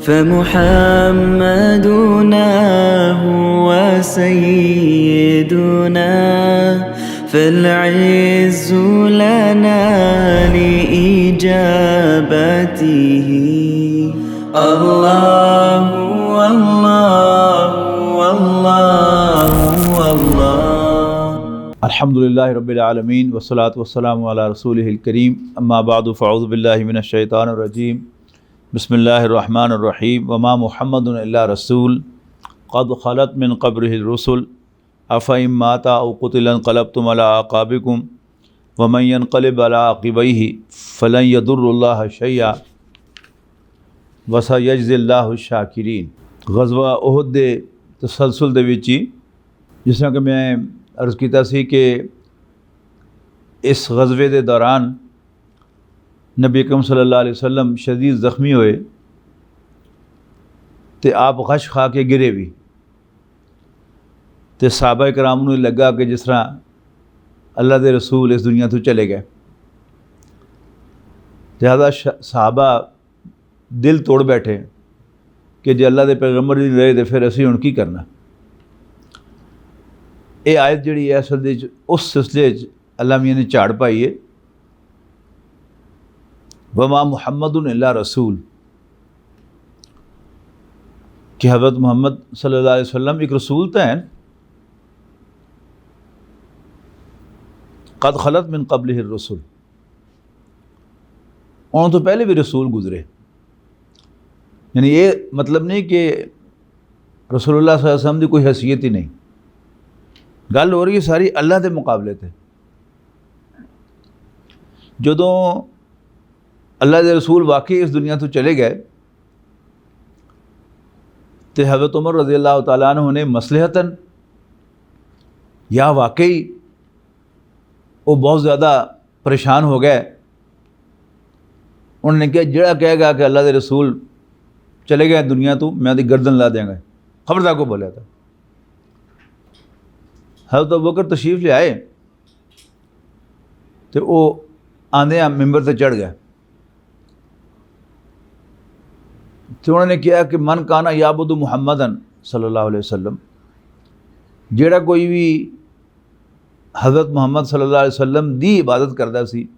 فمحمدنا هو سيدنا فالعز لنا لإجابته الله والله والله والله अल्हम्दुलिल्लाहि रब्बिल आलमीन वस्सलातु वस्सलामु अला रसूलिहिल करीम अम्मा बादु फ़अऊज़ु बिल्लाहि मिनश शैतानिर रजीम बिस्मिल्लाहिर रहमानिर रहीम वमा मुहम्मदुन इल्ला रसूल क़द ख़लत मिन क़ब्लिहिर रुसूल अफ़इन माता औ क़ुतिला इंक़लबतुम अला अक़ाबिकुम वमन यन्क़लिब अला अक़िबैहि फ़लन यदुर्रुल्लाह शैआ वसयजज़िल्लाहु शाकिरीन। ग़ज़वा उहद दे तसलसल दे विच जिस तरह कि मैं अर्ज़ किया सी कि इस ग़ज़वे के दौरान नबी अकरम सल्लल्लाहु अलैहि वसल्लम शदीद ज़ख्मी होए तो आप गश खा के गिरे भी तो सहाबा कराम नूं लगा कि जिस तरह अल्लाह के रसूल इस दुनिया तो चले गए। ज़्यादा सहाबा दिल तोड़ बैठे कि जे अल्लाह के पैगंबर नहीं रहे तो फिर असीं हुण की करना। ये आयत जिहड़ी है असल दे उस सिलसिले अल्लाह मियां ने झाड़ पाई है वमा मुहम्मदुन इल्ला रसूल कि हज़रत मोहम्मद सल्लल्लाहु अलैहि वसल्लम एक रसूल तो हैं। क़द ख़लत मिन क़ब्लिहिर रुसूल उन्होंने तो पहले भी रसूल गुजरे। यानी ये मतलब नहीं कि रसूलुल्लाह सल्लल्लाहु अलैहि वसल्लम की कोई हैसियत ही नहीं। गल हो रही है सारी अल्लाह के मुकाबले ते। जदों अल्लाह के रसूल वाकई इस दुनिया तो चले गए तो हज़रत उमर रज़ी अल्लाह तआला अन्हु ने मसलहतन या वाकई वो बहुत ज़्यादा परेशान हो गए। उन्होंने कहा जड़ा कहेगा कि अल्लाह के रसूल चले गए दुनिया तो मैं उहदी गर्दन ला देंगे। खबरदार को बोलिया था। हज़रत अबू बकर तशरीफ़ ले आए तो वो आंदे मिंबर से चढ़ गया तो उन्होंने कहा कि मन काना याबुदु मुहम्मदन सल्लल्लाहु अलैहि वसल्लम जेड़ा कोई भी हज़रत मुहम्मद सल्लल्लाहु अलैहि वसल्लम दी इबादत करता सी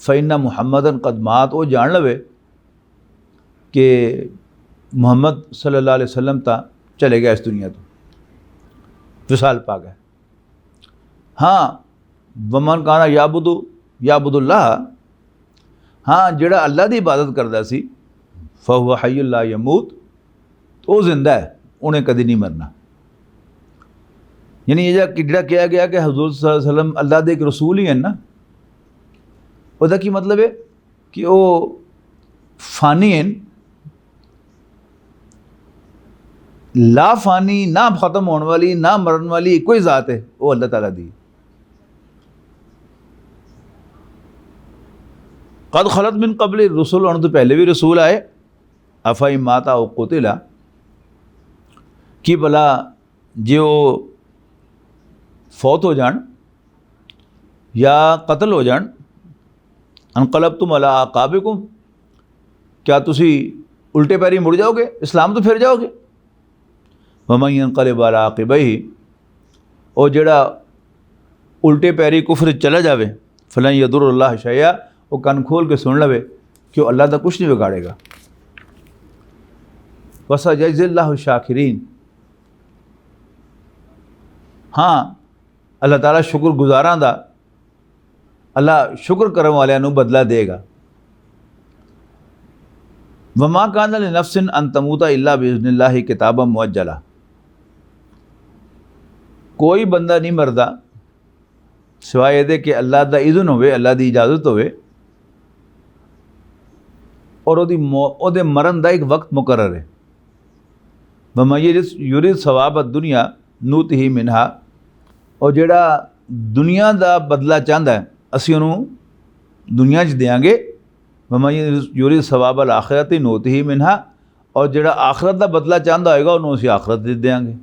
फ़इन्ना मुहम्मदन क़द मात वो जान लवे कि मुहम्मद सल्लल्लाहु अलैहि वसल्लम ता चले गया इस दुनिया तो विसाल पा गए। हाँ वमन काना याबुदुल्लाह हाँ जेड़ा अल्लाह की इबादत करता सी फ़हुव हय्युन ला यमूत तो वो जिंदा है उन्हें कभी नहीं मरना। यानी ये जिहड़ा कहा गया कि हज़ूर सल्लल्लाहु अलैहि वसल्लम अल्लाह के एक रसूल ही हैं ना उसका की मतलब है कि वो फ़ानी हैं ला फ़ानी ना ख़त्म होने वाली ना मरन वाली कोई ज़ात है वो अल्लाह ताला दी। क़द ख़लत मिन क़ब्लि रसूल उन्होंने तो पहले भी रसूल आए अफ़इन माता औ क़ुतिला कि भला जो फौत हो जान या कत्ल हो जान अनक़लबतुम अला अक़ाबिकुम क्या तुसी उल्टे पैरी मुड़ जाओगे इस्लाम तो फिर जाओगे। वमन यन्क़लिब अला अक़िबैहि और जेड़ा उल्टे पैरी कुफर चला जावे फ़लन यदुर्रुल्लाह शैआ वो कन खोल के सुन लवे कि वो अल्लाह का कुछ नहीं बिगाड़ेगा। वसयजज़िल्लाहु शाकिरीन हाँ अल्लाह ताला शुक्रगुजारां दा अल्लाह शुक्र करने वालियां नूं बदला देगा। वमा काना लिनफ्सिन अन तमूता इल्ला बिइज़्निल्लाहि किताबन मुअज्जला कोई बंदा नहीं मरदा सिवाय ये कि अल्लाह का इज़न होवे अल्लाह की इजाज़त होवे और ओदे मरण का एक वक्त मुकर्रर है। वमन युरिद सवाब दुनिया नूतिही मिनहा और जेड़ा दुनिया का बदला चाहता है असीं उहनूं दुनिया च देंगे। वमन युरिद सवाब अल आखिरत नूतिही मिनहा और जेड़ा आखिरत का बदला चाहता होएगा उन्होंने असीं आखिरत दे देंगे।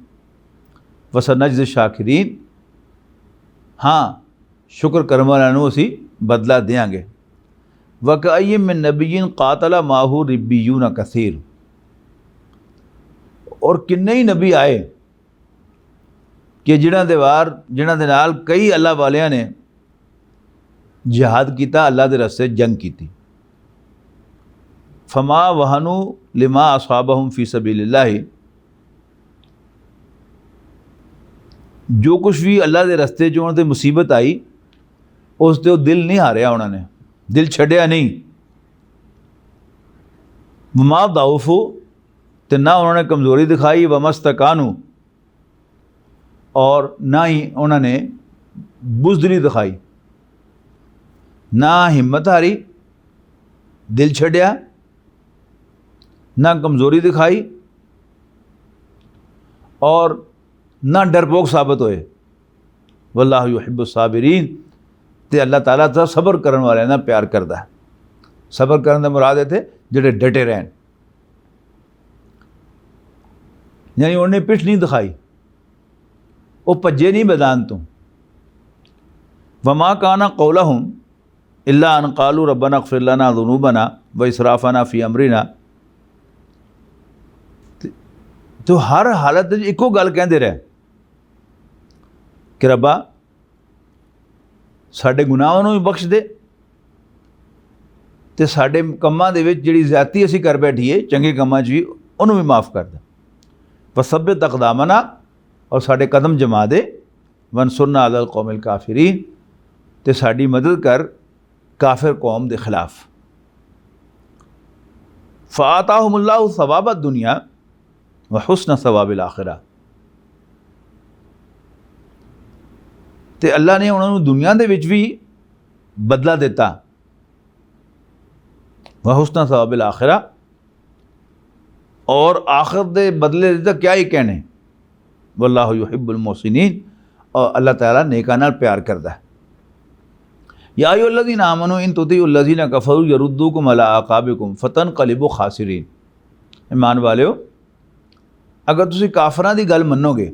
वसनजज़ि शाकिरीन हाँ शुक्र करने वालों असीं बदला देंगे। वकअय्यिम मिन नबिय्यिन क़ातला माहू रिब्बियून कसीर और किन्ने ही नबी आए कि जिन्हां दे नाल कई अल्लाह वालियां ने जिहाद किया, अल्लाह के रस्ते जंग की। फमा वहनु लिमा असाबहुम फी सबीलिल्लाह, जो कुछ भी अल्लाह के रस्ते च उन्होंने मुसीबत आई उस ते दिल नहीं हारिया, उन्होंने दिल छड्या नहीं। वमा दाउफु, तो ना उन्होंने कमज़ोरी दिखाई, वमस्तकानु, और ना ही उन्होंने बुज़दिली दिखाई, ना हिम्मत हारी, दिल छड्या, ना कमज़ोरी दिखाई और ना डरपोक साबित होए। वल्लाहु युहिब्बुस साबिरीन, ते अल्लाह ताला तो सबर करने वाले ना प्यार करता है। सबर करने का मुराद थे जेडे डटे रहन, यानी उन्हें पिठ नहीं दिखाई, वो भज्जे नहीं मैदान तो। वमा काना कौलहुम इल्ला अन कालू रब्बना अग़फ़िर लना ज़ुनूबना व इसराफ़ना फ़ी अमरिना, तो हर हालत इको गल कहते रहे कि रब्बा साडे गुनाहों नूं भी बख्श दे, ते साडे कम्मां दे विच जिहड़ी ज़्यादती असीं कर बैठीए चंगे कम्मां च भी उहनूं भी माफ़ कर दे। वसब्बित अक़दामना, और साडे कदम जमा दे, वंसुरना अलल कौमिल काफ़िरीन, ते साडी मदद कर काफिर कौम के खिलाफ। फ़आताहुमुल्लाहु सवाब दुनिया व हुस्न सवाबिल आखिरा, ते अल्लाह ने उन्होंने दुनिया के विच भी बदला दिता, व हुस्न सवाबिल आखिरा, और आखिर दे बदले दिता क्या ही कहने। वल्लाहु युहिब्बुल मुहसिनीन, और अल्लाह ताला नेकां नाल प्यार करता है। या अय्युहल्लज़ीना आमनू इन तुतिउल्लज़ीना कफ़रू यरुद्दूकुम अला अक़ाबिकुम फ़तनक़लिबू ख़ासिरीन। ईमान वालियो, अगर तुसीं काफरां दी गल मन्नोगे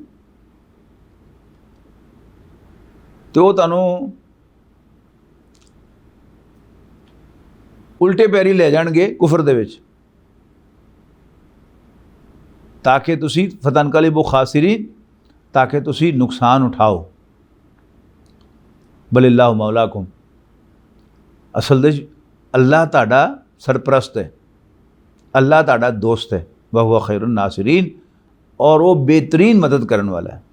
तो वो तुहानूं उल्टे पैरी ले जाणगे कुफर दे विच, ताकि तुसीं फ़तनक़लिबू ख़ासिरीन, ताकि तुसीं नुकसान उठाओ। बलिल्लाहु मौलाकुम, असल दे अल्लाह ताड़ा सरप्रस्त है, अल्लाह ताड़ा दोस्त है। वह हुवा खैरुन नासिरीन, और वो बेहतरीन मदद करने वाला है।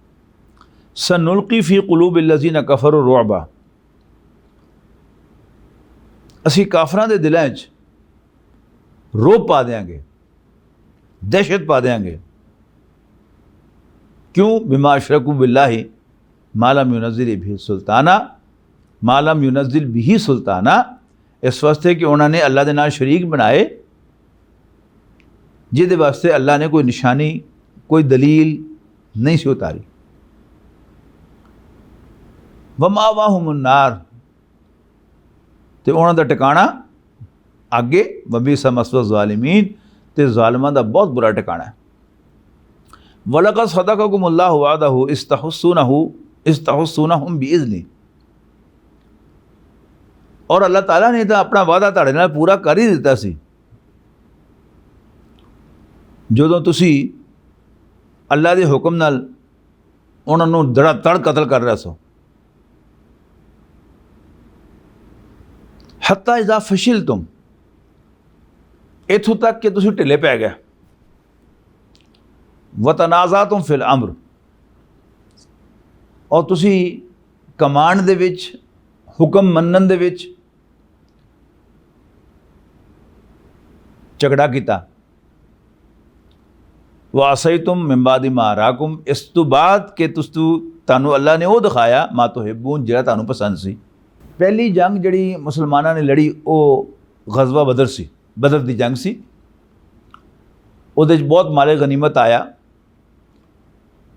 सनुल्क़ी फ़ी क़ुलूबिल्लज़ीना कफ़रू रुअबा, असी काफरां दे दिलां च रोब पा देंगे, दहशत पा देंगे। क्यों? बिमा अशरकू बिल्लाहि मालम युनज़्ज़िल बिही सुल्ताना, मालम युनज़्ज़िल बिही सुल्ताना, इस वास्ते कि उन्होंने अल्लाह के नाल शरीक बनाए जिहदे वास्ते अल्लाह ने कोई निशानी, कोई दलील नहीं सी उतारी। वमावाहुमुन नार, तो उन्हों का टिकाणा आगे, वबीसा मस्वा ज़ालिमीन, ते ज़ालिमां दा बहुत बुरा टिकाणा है। वलक़द सदक़कुमुल्लाहु वअदहु इस्तहुस्सूनहुम बिइज़्निही, और अल्लाह ताला ने तो अपना वादा तुहाडे नाल पूरा कर ही दिता सी। जदों तुसी अल्लाह के हुक्म नाल उन्होंने धड़ाधड़ कतल कर रहे सो। हत्ता इज़ा फशिलतुम, इत्थों तक कि तुसी ढिले पै गए। व तनाज़ातुम फिल अम्र, और तुसी कमांड दे विच, हुक्म मनन दे विच झगड़ा किया। वासैतुम मिन बादि मा अराकुम, इस तो बाद कि तुहानू अल्लाह ने वो दिखाया मा तुहिब्बून, जिहड़ा तुहानू पसंद सी। पहली जंग जिहड़ी मुसलमानां ने लड़ी वो गज़वा बदर सी, बदर दी जंग सी। उहदे च बहुत माले गनीमत आया,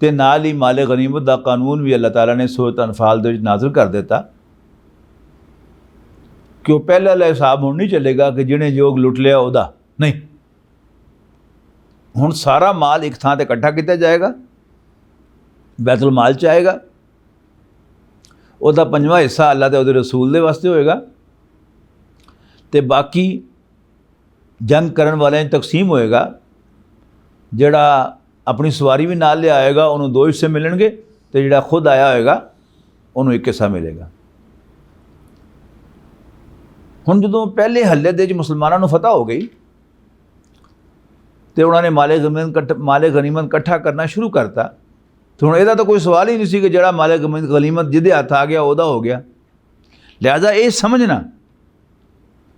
ते नाल ही माले गनीमत दा कानून भी अल्लाह ताला ने सूरत अनफाल दे विच नाज़िल कर दिता कि वो पहले वाला हिसाब हुण नहीं चलेगा कि जिन्हें योग लुट लिया उहदा नहीं। हुण सारा माल एक थां ते इकट्ठा किया जाएगा, बैतुल माल च आएगा, उहदा 5वां हिस्सा अल्लाह ते उहदे रसूल दे वास्ते होएगा, ते बाकी जंग करन वाले तकसीम होएगा। जिहड़ा अपनी सवारी भी नाल ले आएगा, उन्होंने 2 हिस्से मिलणगे, तो जिहड़ा खुद आया होएगा उन्होंने 1 हिस्सा मिलेगा। हुण जदों पहले हल्ले दे मुसलमानों को फतह हो गई तो उन्होंने माले गनीमत इकट्ठा करना शुरू करता, तो हुण इहदा तो कोई सवाल ही नहीं सी कि जिहड़ा माले गनीमत जिहदे हत्थ आ गया उहदा हो गया। लिहाजा ये समझना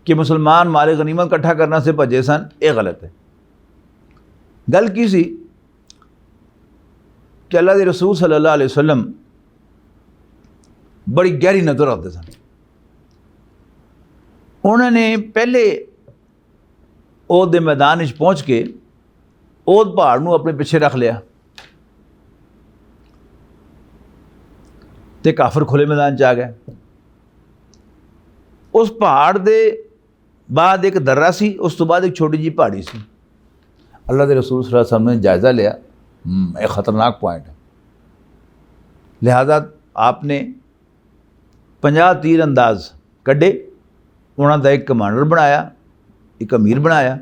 कि मुसलमान माले गनीमत इकट्ठा करना से भजे सन, ये गलत है। गल की सी कि अल्लाह के रसूल सल्लल्लाहु अलैहि वसल्लम बड़ी गहरी नज़र रखते सन। उन्होंने पहले ओद के मैदान पहुँच के ओद पहाड़ को अपने पिछे रख लिया, तो काफिर खुले मैदान च आ गए। उस पहाड़ के बाद एक दर्रा सी, उस तो बाद एक छोटी जी पहाड़ी सी। अल्लाह के रसूल सल्लल्लाहु अलैहि वसल्लम ने जायज़ा लिया, एक ख़तरनाक पॉइंट है, लिहाजा आपने 50 तीर अंदाज कढ़े, उन्होंने एक कमांडर बनाया, एक अमीर बनाया,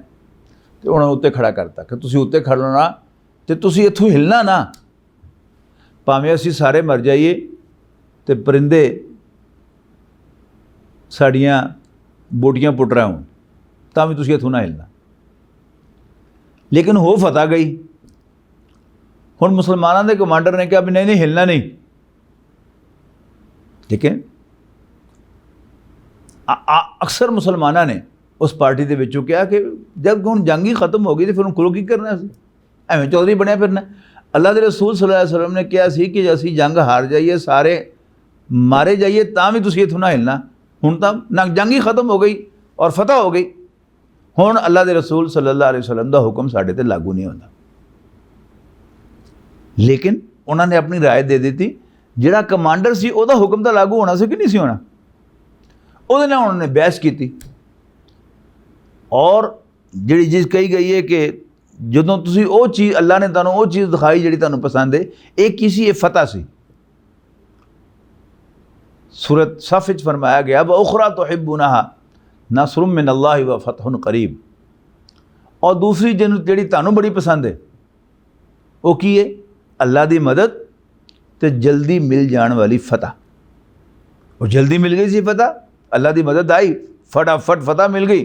तो उन्होंने उत्ते खड़ा करता कि तुसी उत्ते खड़ना तो तुसी इत्थों हिलना ना, भावें असी सारे मर जाइए तो परिंदे साड़ियाँ बोटियाँ पुट रहे हों, तां भी तुसी इत्थों ना हिलना। लेकिन हो फतह गई। हुण मुसलमानों के कमांडर ने कहा भी नहीं नहीं हिलना नहीं। लेकिन अक्सर मुसलमानों ने उस पार्टी के विचों कहा कि जब हुण जंग ही खत्म हो गई तो फिर खुलो की करना, एवं चौधरी बनया फिरना। अल्लाह के रसूल सल्लल्लाहु अलैहि वसल्लम ने कहा सी कि असी जंग हार जाइए, सारे मारे जाइए, तां भी तुसीं इत्थों ना हिलना। हुण तां ना जंग ही खत्म हो गई और फतह हो गई। हुण अल्लाह के रसूल सल्लल्लाहु अलैहि वसल्लम का हुक्म साडे ते लागू नहीं होता। लेकिन उन्होंने अपनी राय दे दी थी, जिहड़ा कमांडर सी उहदा हुक्म तो लागू होना सी कि नहीं सी होना। उहदे नाल उन्होंने बहस की और जिहड़ी चीज़ कही गई है कि जदों तुसीं वो चीज़ अल्लाह ने तुहानूं वो चीज़ दिखाई जिहड़ी तुहानूं पसंद है, एक की सी, ये फतह सी। सूरत सफ़ विच फरमाया गया व उखरा तुहिब्बूनहा नसरुम मिनल्लाहि व फतहुन करीब। और दूसरी जिहड़ी तुहानूं बड़ी पसंद है वो की है, अल्लाह की मदद तो जल्दी मिल जाने वाली फतह। वो जल्दी मिल गई सी फतह, अल्लाह की मदद आई, फटाफट फतह मिल गई।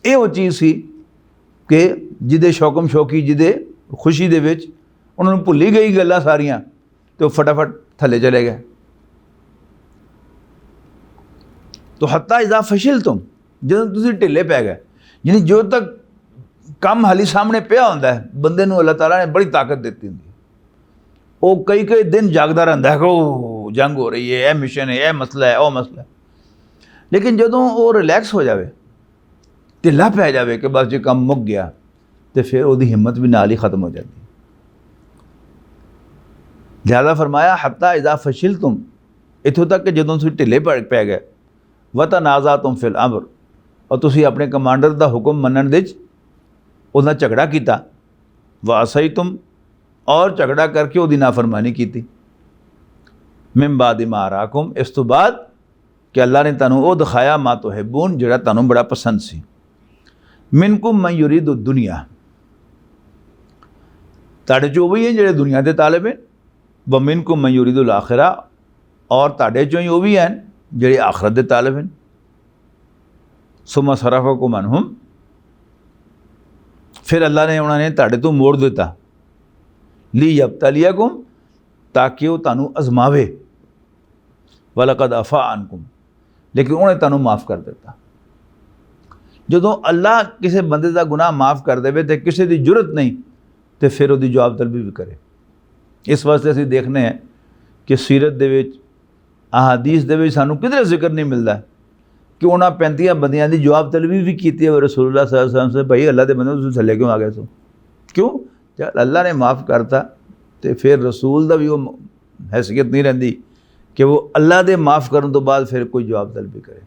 ये वो चीज़ सी कि जिदे शौकम शौकी जिदे खुशी दे विच उन्होंने भुली गई गल्लां सारियां, तो फटाफट थले चले गए। तो हत्ता इज़ा फशिल तुम, जदों तुसीं ढिले पै गए, यानी जो तक काम हाली सामने पिया होंदा है, बंदे नूं अल्लाह ताला ने बड़ी ताकत देती होंदी। वो कई कई दिन जागदा रहिंदा है कि ओ जंग हो रही है, यह मिशन है, यह मसला है, वह मसला है। लेकिन जदों वो रिलैक्स हो जाए, ढिला पै जाए कि बस जो काम मुक गया, तो फिर वो हिम्मत भी नाल ही खत्म हो जाती। ज़्यादा फरमाया हत्ता इज़ा फशिल तुम, इत्थों तक कि जदों तुसीं ढिले पै गए, व तनाज़ा तुम फिल अमर, और तुसीं अपने कमांडर का हुक्म मनण दे उहदा झगड़ा किया, व असई तुम, और झगड़ा करके उहदी नाफरमानी की। मिन बाद मा अराकुम, इस तो बाद कि अल्लाह ने तुहानूं वो दिखाया मा तुहिब्बून, जिहड़ा तुहानूं बड़ा पसंद सी। मिनकुम मन युरीदु दुनिया, तुहाडे चों भी है जिहड़े दुनिया के तालिब हैं, व मिनकुम मन युरीदुल आखिरा, और तुहाडे चों ही वो भी हैं जिहड़े आखरत के तालिब हैं। सुम्मा सरफकुम अन्हुम, फिर अल्लाह ने उन्होंने तुहाडे तो मोड़ दिता, ली यब्तलियकुम, ताकि वो तुहानूं आजमावे, वलकद अफा अनकुम, लेकिन उन्हें तुहानूं माफ़ कर दिता। जदों अल्लाह किसी बंदे का गुनाह माफ़ कर दे तो किसी की जरूरत नहीं तो फिर वो जवाब तलबी भी करे। इस वास्ते असीं देखने हैं कि सीरत दे विच अहादीस दे विच सानूं किधरे जिक्र नहीं मिलता कि उन्होंने 35 बंदियां की जवाब तलबी भी की है रसूलुल्लाह सल्लल्लाहु अलैहि वसल्लम से, भाई अल्लाह के बंदे तुसीं थल्ले क्यों आ गए सो? क्यों? जब अल्लाह ने माफ़ करता तो फिर रसूल का भी वो हैसियत नहीं रहिंदी कि वो अल्लाह के माफ़ करने तो बाद फिर कोई जवाब तलबी करे।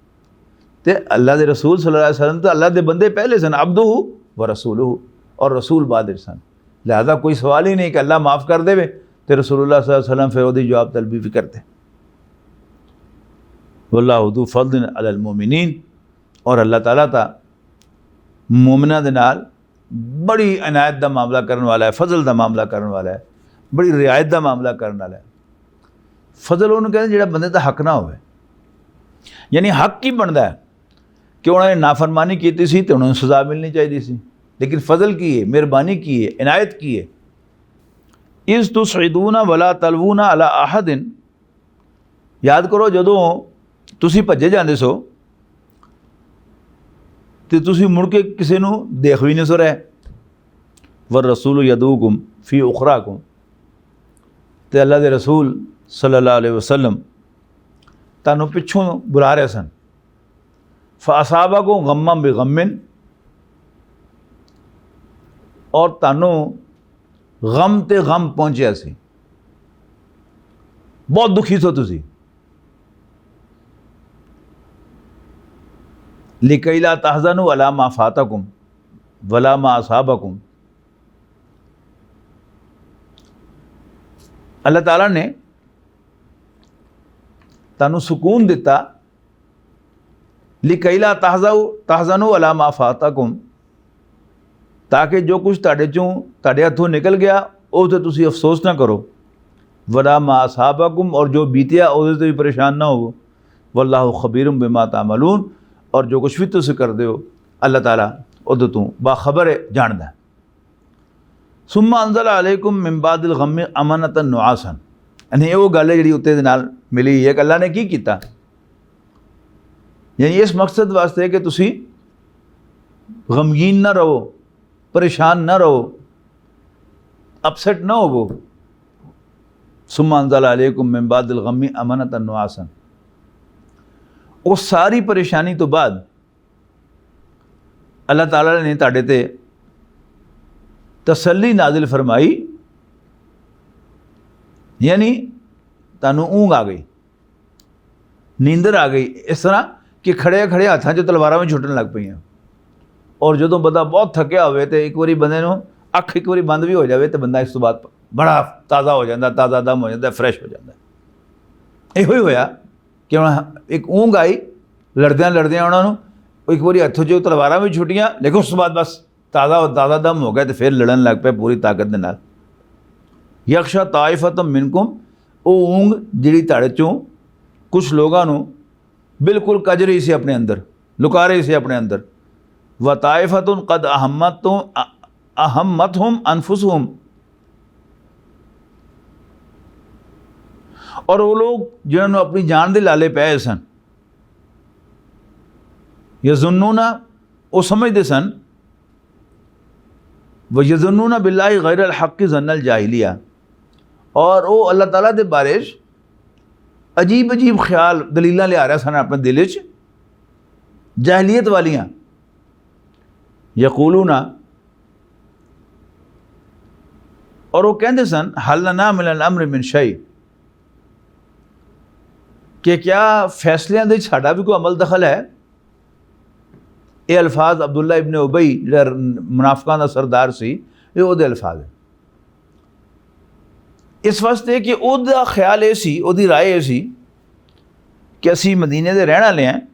तो अल्लाह के रसूल सल्लल्लाहु अलैहि वसल्लम तो अल्लाह के बंदे पहले सन, अब्दुहु व रसूलुहु, और रसूल बाद सन। लिहाजा कोई सवाल ही नहीं कि अल्लाह माफ़ कर दे तो रसूलुल्लाह सल्लल्लाहु अलैहि वसल्लम फिर वो जवाब तलबी भी करते। वल्लाहु ज़ू फ़ज़्लिन अलल मोमिनीन, और अल्लाह ताला ता मोमिना दे नाल बड़ी इनायत का मामला करने वाला है, फजल का मामला करने वाला है, बड़ी रियायत का मामला करने वाला है। फजल उन्होंने कहते जो बंदे का हक ना हो, यानी हक ही बनता है कि उन्होंने नाफरमानी की सी तो उन्होंने सज़ा मिलनी चाहिए सी, लेकिन फजल की है, मेहरबानी की है, इनायत की है। इस तुसईदूना वला तलवूना अला अहदिन, याद करो जदों तुसी भज्जे जाते सो तो तुसी मुड़ के किसी को देख भी नहीं सो रहे। वर रसूल यदूकुम फी उखराकुम, तो अल्लाह के रसूल सल्लल्लाहु अलैहि वसल्लम तानू पिछों बुला रहे सन। फ़असाबा को गम्मा बेगमिन, और तानू गम ते गम पहुँचा सी, बहुत दुखी सो तुसी। लिकैला तहज़नु अला मा फातकुम वला मा असाबकुम, अल्लाह ताला ने तानू सुकून दिता। लिकैला तहज़नु अला मा फातकुम, ताकि जो कुछ ताड़े चों ताड़े हथों निकल गया उस ते तुसी अफसोस ना करो। वला मा असाबकुम, और जो बीतिया उस ते भी परेशान ना हो। वल्लाहु खबीरुम बिमा तामलून, और जो कुछ भी तुम कर दो अल्लाह ताला उदो तू बाखबर है, जानदा है। सुम्मा अंज़ला अलैकुम मिन बादिल गम्मि अमानतन नुआसन, यानी वो गल है जी उत्ते दे नाल मिली है कि अल्लाह ने की किया, यानी इस मकसद वास्ते कि तुसी गमगीन ना रहो, परेशान ना रहो, अपसेट ना हो। सुम्मा अंज़ला अलैकुम मिन बादिल गम्मि अमानतन नुआसन, उस सारी परेशानी तो बाद अल्लाह ताला ने ताड़े ते तसल्ली नाजिल फरमाई, यानी तानू ऊँग आ गई, नींदर आ गई, इस तरह कि खड़े खड़े हाथों च तलवारां भी छुटन लग पई। और जो बंदा बहुत थकिया हो तो एक बारी बंदे नूं अख एक बारी बंद भी हो जाए तो बंदा इस तो बाद बड़ा ताज़ा हो जाता, ताज़ा दम हो जाता, फ्रैश हो जाता। यो ही होया कि हम एक ऊँग आई, लड़द्या लड़द्या उन्होंने एक बारी हथों जो तलवारां भी छुटियाँ, लेकिन उस बाद बस ताज़ा दम हो गया तो फिर लड़न लग पे पूरी ताकत के नाल। यख्शा ताइफतुम मिनकुम, वो ऊँग जिहड़ी तुहाडे चों कुछ लोगों को बिल्कुल कज रही से अपने अंदर, लुका रही से अपने अंदर। व ताइफतुन कद अहम्मतहुम अनफुसहुम, और वो लोग जिन्होंने अपनी जान दे लाले पै सन। यज़ुन्नूना, वो समझते सन, व यज़ुन्नूना बिल्लाहि गैरल हक़्क़ि ज़न्नल जाहिलिया, और वो अल्लाह ताला दे बारे अजीब अजीब ख्याल दलीलां लिया रहे सन अपने दिल च, जाहिलियत वालियाँ। यक़ूलूना, और वो कहते सन, हल लना मिनल अम्रि मिन शै, कि क्या फैसलियां दे साडा भी कोई अमल दखल है। ये अल्फाज अब्दुल्ला इब्न उबई जो मुनाफिकां दा सरदार सी, ये ओहदे अल्फाज है। इस वास्ते कि ओहदा ख्याल ये सी, ओहदी राय ये सी कि असी मदीने दे रहने वाले हैं,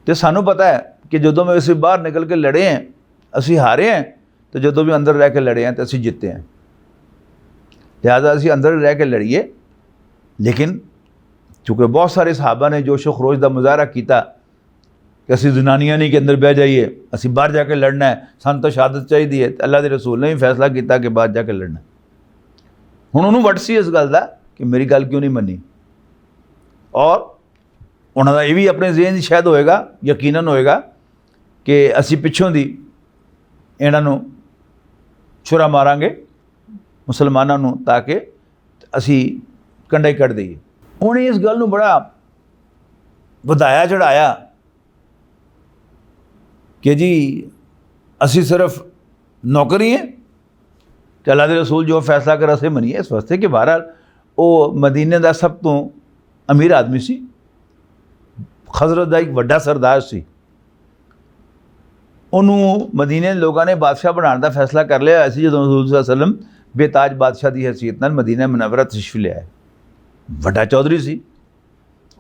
तो सानू पता है कि जदों में असी बाहर निकल के लड़े हैं असी हारे हैं, तो जदों भी अंदर रह के लड़े हैं तो असी जिते हैं। लिहाजा असी अंदर रह के लड़िए। लेकिन चूँकि बहुत सारे सहाबा ने जोशो खरोश का मुजाहरा किया कि असी जनानियां नहीं के अंदर बह जाइए, असी बाहर जाके लड़ना है, सन तो शहादत चाहिए है, अल्लाह के रसूल ने भी फैसला किया कि बाहर जाके लड़ना। हुण उन्होंने वट सी इस गल का कि मेरी गल क्यों नहीं मनी, और उन्होंने ये भी अपने ज़हन शायद होएगा, यकीनन होएगा कि असी पिछों दी इन्हों छुरा मारांगे मुसलमानों नूं, ताकि असी कंडा ही कट दईए। उन्हें इस गल नूं बड़ा वधाया चढ़ाया कि जी असी सिर्फ नौकर ही हैं, तो अल्लाह के रसूल जो फैसला कर असें मनीए। इस वास्ते कि बहरहाल वो मदीने का सब तो अमीर आदमी सी, खजरत का एक वड्डा सरदार सी। उन्होंने मदीने लोगों ने बादशाह बनाने का फैसला कर लिया सी, जो रसूल सल्लल्लाहु अलैहि वसल्लम बेताज बादशाह की हैसीयत नाल मदीना मुनव्वरा तशरीफ लिया है। वड्डा चौधरी सी,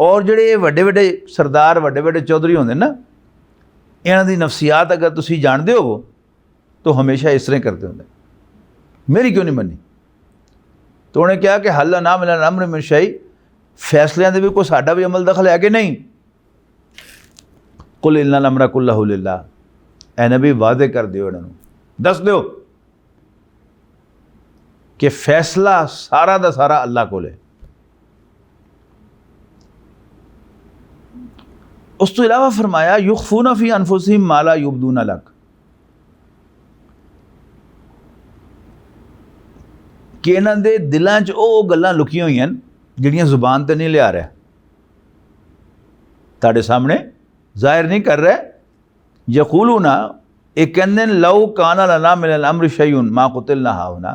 और जिहड़े वड्डे वड्डे सरदार वड्डे वड्डे चौधरी होंदे ना, इन्हां दी नफसियात अगर तुसीं जानदे हो तो हमेशा इस तरह करते होंगे, मेरी क्यों नहीं मनी? तो उन्हें कहा कि हल ना मिला अमर में शई, फैसलियां दे भी कोई साडा भी अमल दखल है कि नहीं? कुल इन्ना अमरा कुल्लहु लिल्लाह, ऐ नबी वादे कर दियो, इन्होंने दस दो कि फैसला सारा दा सारा अल्लाह को है। उस तो इलावा फरमाया युखफूना फी अनफुसिहिम मा ला युबदूना लक, कि इन्हां दे दिलां च ਉਹ ਗੱਲਾਂ ਲੁਕੀਆਂ ਹੋਈਆਂ ਜਿਹੜੀਆਂ ਜ਼ੁਬਾਨ ਤੇ नहीं लिया रहा, ਤੁਹਾਡੇ सामने ਜ਼ਾਹਿਰ नहीं कर रहा। यकूलूना, एक कहते लव काना लना मिनल अम्र शैउन मा कुतिलना हाउना,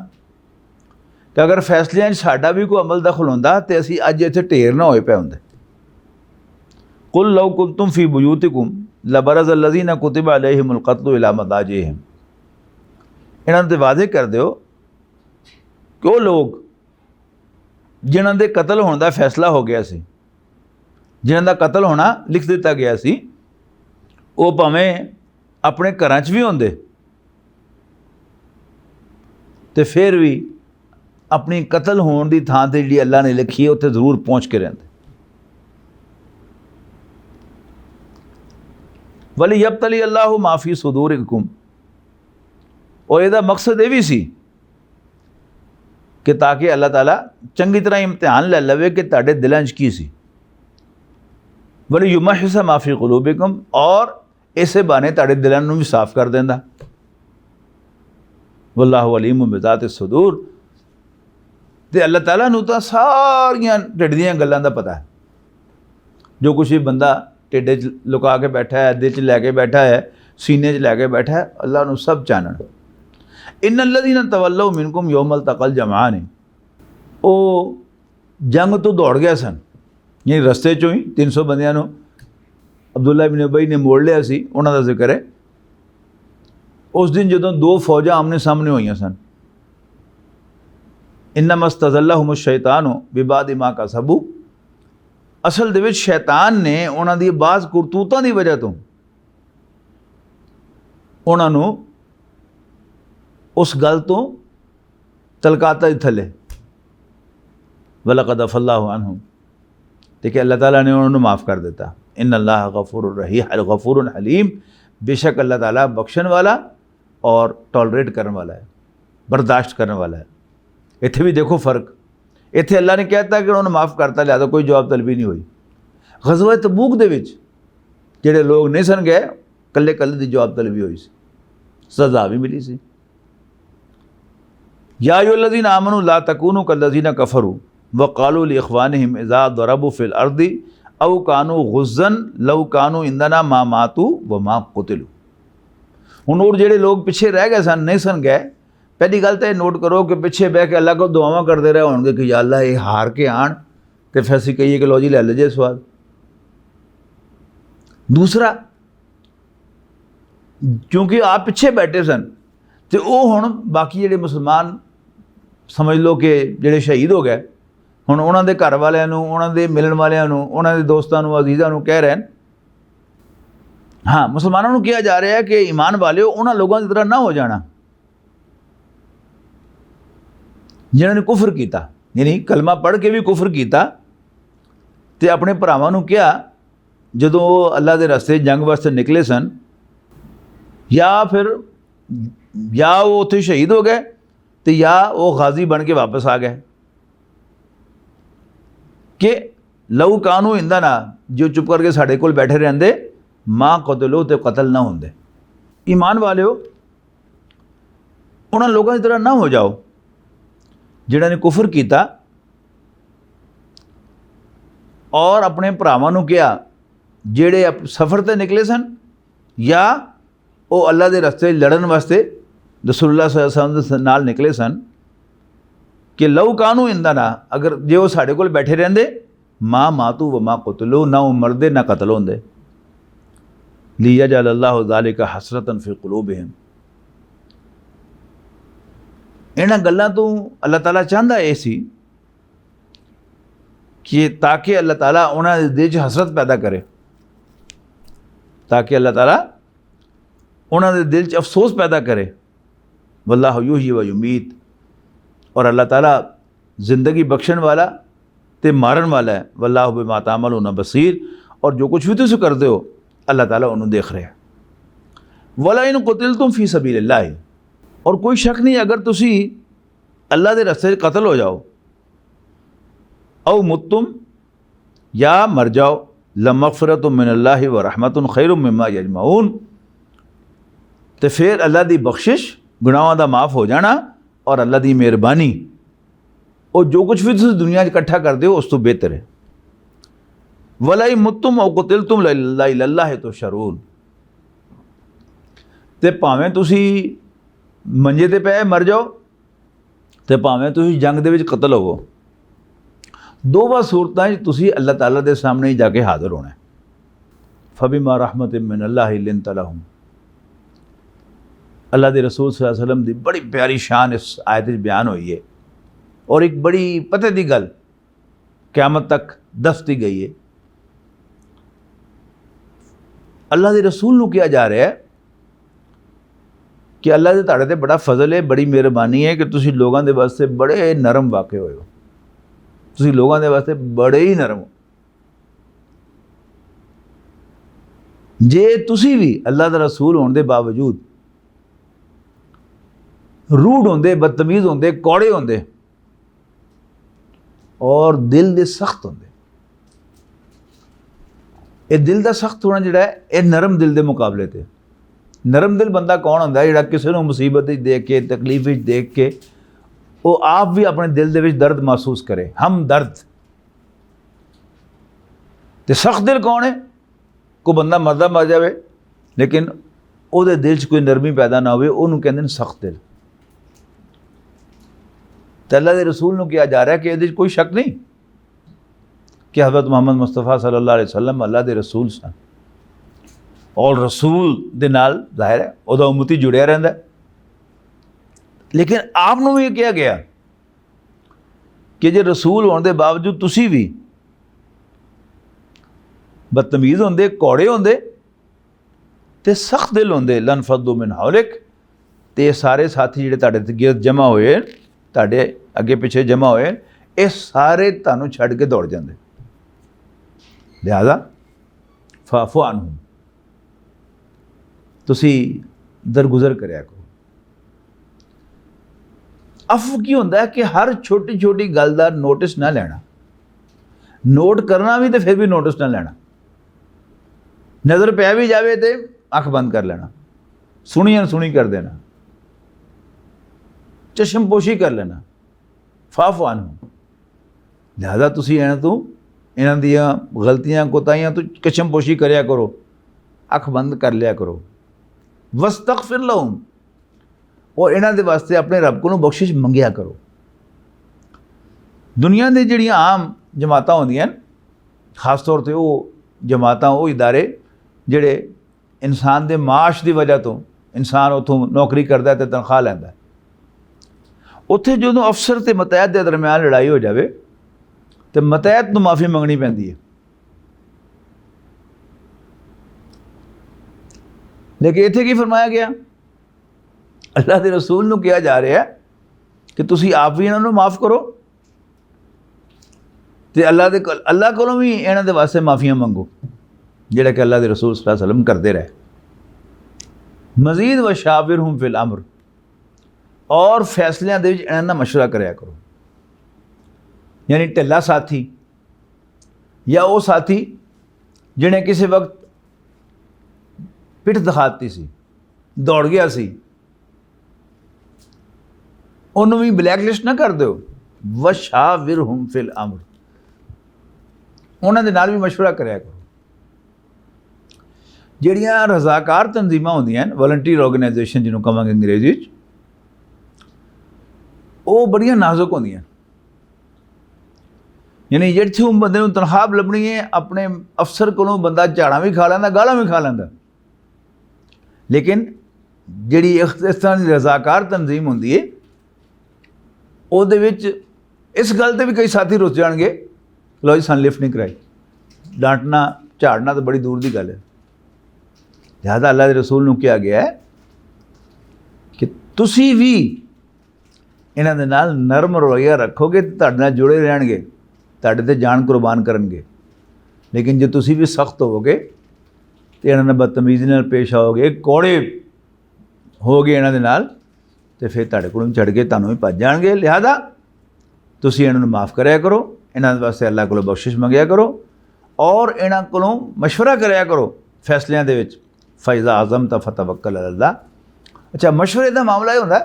कि अगर फैसलियां साडा भी कोई अमल दखल होंदा तो असी अज इत्थे ढेर ना होए पे होंदे। कुल लव कुंतुम फी बुयूतिकुम लबरज़ अल्लज़ीना कुतिबा अलैहिमुल क़त्लु इला मदाजिहिम, इन्हां ते वादे कर दिओ कि वो लोग जिन्हां दे कतल होने का फैसला हो गया सी, जिन्हां दा कतल होना लिख दिता गया सी, वो भावें अपने घरां च भी होंदे तो फिर भी अपनी कतल होने की थां ते जिहड़ी अल्लाह ने लिखी है उत्थे जरूर पहुँच के रहंदे। वली यब्तली अल्लाहु माफ़ी सुदूरिकुम, और इहदा मकसद ये भी सी कि ताकि अल्लाह ताला चंगी तरह इम्तिहान ले लवे कि तुहाडे दिलां च की सी। वली युमहिसा माफ़ी कुलूबिकुम, और इसे बहाने तुहाडे दिलां नूं भी साफ कर देंदा। वल्लाहु अलीमुम बिज़ाति सुदूर, ते अल्लाह ताला नूं तां सारियां ढिड दीयां गल्लां दा पता है। जो कुछ भी बंदा ढिड च लुका के बैठा है, दिल च लैके बैठा है, सीने च लैके बैठा है, अल्लाह नूं सब जानन। इन्नल्लज़ीना तवल्लव मिनकुम यौमल तक़ल जमआन, वो जंग तो दौड़ गया सन, यानी रस्ते चों ही 300 बंदियां नूं अब्दुल्ला इब्न उबई ने मोड़ लिया सी, उन्हां दा जिक्र है। उस दिन जदों दो फौजां आमने सामने होईयां सन, इन्नमा इस्तज़ल्लहुमुश शैतानु बिबादि मा कसबू, असल दे विच शैतान ने उन्हां दी बाज़ करतूतां दी वजह तो उन्हां नूं उस गल तो तलकाता ही थले। वलक़द अफ़ल्लाहु अन्हुम, देखिए अल्लाह ताला ने उन्होंने माफ़ कर देता। इन्नल्लाह गफ़ूरुर रहीम गफ़ूरुन हलीम, बेशक अल्लाह ताला बख्शण वाला और टॉलरेट करने वाला है, बर्दाश्त करने वाला है। इत्थे भी देखो फ़र्क, इत्थे अल्लाह ने कहता कि उन्होंने माफ़ करता, लिहाजा कोई जवाब तलबी नहीं हुई। ग़ज़वा तबूक दे विच जिहड़े लोग नहीं सन गए, कल्ले कल्ले दी जवाब तलबी हुई सी, सज़ा भी मिली सी। या अय्युहल्लज़ीना आमनू ला तकूनू कल्लज़ीना कफ़रू व क़ालू लिइख़वानिहिम इज़ा दरबू फ़िल अर्दि औ कानू गुज़्ज़न लौ कानू इंदना मा मातू व मा कुतिलू। हुण और जिहड़े लोग पिछे रह गए सन, नहीं सन गए, पहली गल तो यह नोट करो कि पिछे बह के अल्लाह को दुआवां करते रहे होंगे कि या अल्लाह ये हार के आन तो फिर असीं कहिए कि लो जी लै लीजिए स्वाद। दूसरा, क्योंकि आप पिछे बैठे सन तो वो हुण बाकी जिहड़े मुसलमान समझ लो कि जिहड़े शहीद हो गए, हुण उन्हां दे घर वालियां नूं, उन्हां दे मिलण वालियां नूं, उन्हां दे दोस्तां नूं, अजीज़ां नूं कह रहे हैं, हाँ मुसलमानों नूं कहा जा रहा है कि ईमान वालिओ उन्हां लोगों की तरह ना हो जाना जिन्होंने कुफर किया, यानी कलमा पढ़ के भी कुफर किया, तो अपने भरावां नूं कहा जदों वो अल्लाह के रस्ते जंग वास्ते निकले सन, या फिर या वो उत्थे शहीद हो गए तो या वो गाजी बन के वापस आ गए, कि लहू कानू इंदा ना, जो चुप करके साढ़े कोल बैठे रहंदे, माँ कतलो तो कतल ना होंदे। ईमान वालिओ उन्हां लोगों की तरह ना हो जाओ जिन्होंने कुफर किया और अपने भरावां नूं कहा जिहड़े सफ़र ते निकले सन या वो अल्लाह के रस्ते लड़न वास्ते रसूलुल्लाह सल्लल्लाहु अलैहि वसल्लम नाल निकले सन, कि लहू कानू इंदा ना, अगर जे वो साढ़े कोल बैठे रहंदे, माँ मातू व माँ कुतलू, ना वो मरदे ना कतल होंदे। लियजअलल्लाहु ज़ालिका हसरतन फ़ी क़ुलूबिहिम, इन्हां गल्लां तो अल्लाह ताला चाहता है सी कि ताकि अल्लाह ताला उन्हां दे दिल च हसरत पैदा करे, ताकि अल्लाह ताला उन्हां दे दिल च अफसोस पैदा करे वल्लाहु युहयी व युमीत, और अल्लाह ताला ज़िंदगी बख्शण वाला ते मारन वाला है। वल्लाहु बिमा तामलून बसीर, और जो कुछ भी तुसीं करते हो अल्लाह ताला उन्होंने देख रहा है। वला इन कुतिलतुम फी सबीलिल्लाह, और कोई शक नहीं अगर तुसी अल्लाह के रस्ते कतल हो जाओ, औ मुत्तुम, या मर जाओ, लमग़फ़िरतुम मिनल्लाहि व रहमतुन खैरुम मिम्मा यजमऊन, तो फिर अल्लाह की बख्शिश गुनाहों का माफ़ हो जाना और अल्लाह की मेहरबानी, और जो कुछ भी तुम दुनिया इकट्ठा करते हो उस तो बेहतर है। वलाई मुत्तुम औ कुतिलतुम लिल्लाहि तुहशरून, ते भावें तुसी मंजे ते पै मर जाओ, तो भावें तुसी जंग दे विच कतल होवो, दोवां सूरतां तुसी अल्लाह ताला दे सामने ही जाके हाज़र होना है। फबिमा रहमतिन मिनल्लाहि लिन्ता लहुम, अल्लाह के रसूल सल्लल्लाहु अलैहि वसल्लम की बड़ी प्यारी शान इस आयत में बयान हुई है, और एक बड़ी पते की गल क़यामत तक दसती गई है। अल्लाह के रसूल नूं कहा जा रहा है कि अल्लाह के तुहाडे ते बड़ा फजल है, बड़ी मेहरबानी है कि तुसी लोगों के वास्ते बड़े नरम वाक़े होए हो, तुसी लोगों के वास्ते बड़े ही नरम हो। जे तुसी भी अल्लाह का रसूल होने के बावजूद रूड होंदे, बदतमीज़ होंदे, कौड़े होंदे और दिल दे सख्त होंदे, ये दिल का सख्त होना जिहड़ा है ये नरम दिल के मुकाबले ते। नरम दिल बंदा कौन होंदा है? जिहड़ा किसी को मुसीबत देख के, तकलीफ देख के वो आप भी अपने दिल दे विच दर्द महसूस करे, हम दर्द। ते सख्त दिल कौन है? कोई बंदा मरदा मर जाए लेकिन ਉਹਦੇ दिल च कोई नरमी पैदा ना हो, ਉਹਨੂੰ कहते हैं सख्त दिल। तो अल्लाह के रसूल नूं कहा जा रहा है कि ये कोई शक नहीं कि हज़रत मोहम्मद मुस्तफ़ा सल्लल्लाहु अलैहि वसल्लम अल्लाह के रसूल सन, और रसूल दे नाल ज़ाहिर है उहदा उम्मती जुड़िया रहिंदा। लेकिन आप नूं भी ये कहा गया कि जे रसूल होने के बावजूद तुसी भी बदतमीज़ होंदे, कौड़े होंदे ते सख्त दिल होंदे, लन फद्दू मिन हौलिक, ते सारे साथी जिहड़े तुहाडे गिरद जमा होए, तुहाडे अगे पिछे जमा होए, ये सारे तुहानूं छड्ड के दौड़ जांदे। लिहाजा फाफु अन्हुम, तुसी दरगुजर करया करो। अफ की होंदा है कि हर छोटी छोटी गल दा नोटिस ना लेना, नोट करना भी तो फिर भी नोटिस ना लेना, नज़र पै भी जाए तो अख बंद कर लेना, सुनी अनसुनी कर देना, चश्मपोशी कर लेना। फाफ अन्हुम, लिहाजा तुसी इन्हां दियां गलतियां कोताहियां तो चश्मपोशी करया करो, अख बंद कर लिया करो। वस्तगफिर लहुम, और इन्हां दे वास्ते अपने रब को बख्शिश मंगिया करो। दुनिया दे जिहड़ियां आम जमातां होंदियां खास तौर पर वो जमातां, वो इदारे जिहड़े इंसान दे माश की वजह तो इंसान उत्थों नौकरी करता है तो तनख्वाह लैंदा है, उत्थे जदों अफसर ते मतैहत के दरम्यान लड़ाई हो जाए तो मतैहत नूं माफ़ी मंगनी पैंदी है। लेकिन इत्थे की फरमाया गया? अल्लाह के रसूल नूं कहा जा रहा है कि तुसी आप भी इन्हां नूं माफ़ करो, तो अल्लाह कोलों भी इन्हां दे वास्ते माफ़ियां मंगो, जिहड़ा कि अल्लाह के रसूल सल्लल्लाहु अलैहि वसल्लम करते रहे। मज़ीद व शाविरहुम फिल अम्र, और फैसलियां दे विच इन्हां नाल मशवरा करया करो। यानी ढिला साथी या वो साथी जिन्हें किसी वक्त पिठ दिखाती सी, दौड़ गया सी, उन्होंने भी ब्लैकलिस्ट ना कर दो। वशाविरहुम फिल अम्र, उन्होंने नाल भी मशवरा करया करो। जिहड़ियां रजाकार तंजीमां होंदियां, वॉलंटियर ऑर्गेनाइजेशन जिन्होंने कहांगे अंग्रेजी, वो बड़ियां नाजुक होंदियां। यानी जिथे बंदे नूं तनख्वाह लभनी है, अपने अफसर को बंदा झाड़ा भी खा लैंदा, गालां भी खा लैंदा, लेकिन जिहड़ी इस तरह की रजाकार तंजीम होंदी है ਉਹਦੇ ਵਿੱਚ इस गल ते भी कई साथी रुस जाएंगे, लो जी सन लिफ्ट नहीं कराई, डांटना झाड़ना तो बड़ी दूर की गल है। लिहाजा अल्लाह के रसूल नूं कहा गया है कि ਤੁਸੀਂ ਵੀ ਇਹਨਾਂ ਦੇ ਨਾਲ ਨਰਮ ਰਵੱਈਆ ਰੱਖੋਗੇ ਤੇ ਤੁਹਾਡੇ ਨਾਲ ਜੁੜੇ ਰਹਿਣਗੇ, ਤੁਹਾਡੇ ਤੇ ਜਾਨ ਕੁਰਬਾਨ ਕਰਨਗੇ। ਲੇਕਿਨ ਜੇ ਤੁਸੀਂ ਵੀ ਸਖਤ ਹੋਵੋਗੇ ਤੇ ਇਹਨਾਂ ਨਾਲ ਬਦਤਮੀਜ਼ੀ ਨਾਲ ਪੇਸ਼ ਆਓਗੇ, ਕੌੜੇ ਹੋਗੇ ਇਹਨਾਂ ਦੇ ਨਾਲ, ਤੇ ਫਿਰ ਤੁਹਾਡੇ ਕੋਲੋਂ ਛੱਡ ਕੇ ਤੁਹਾਨੂੰ ਵੀ ਭੱਜ ਜਾਣਗੇ। ਲਿਹਾਜ਼ਾ ਤੁਸੀਂ ਇਹਨਾਂ ਨੂੰ ਮਾफ़ ਕਰਿਆ ਕਰੋ, ਇਹਨਾਂ ਦੇ ਵਾਸਤੇ ਅੱਲਾਹ ਕੋਲੋਂ ਬਖਸ਼ਿਸ਼ ਮੰਗਿਆ ਕਰੋ ਔਰ ਇਹਨਾਂ ਕੋਲੋਂ ਮਸ਼ਵਰਾ ਕਰਿਆ ਕਰੋ ਫੈਸਲਿਆਂ ਦੇ ਵਿੱਚ। ਫੈਜ਼ਾ ਆਜ਼ਮ ਤਾਂ ਫਤਵੱਕਲ ਅਲੱਲਾਹ। ਅੱਛਾ, ਮਸ਼ਵਰੇ ਦਾ ਮਾਮਲਾ ਇਹ ਹੁੰਦਾ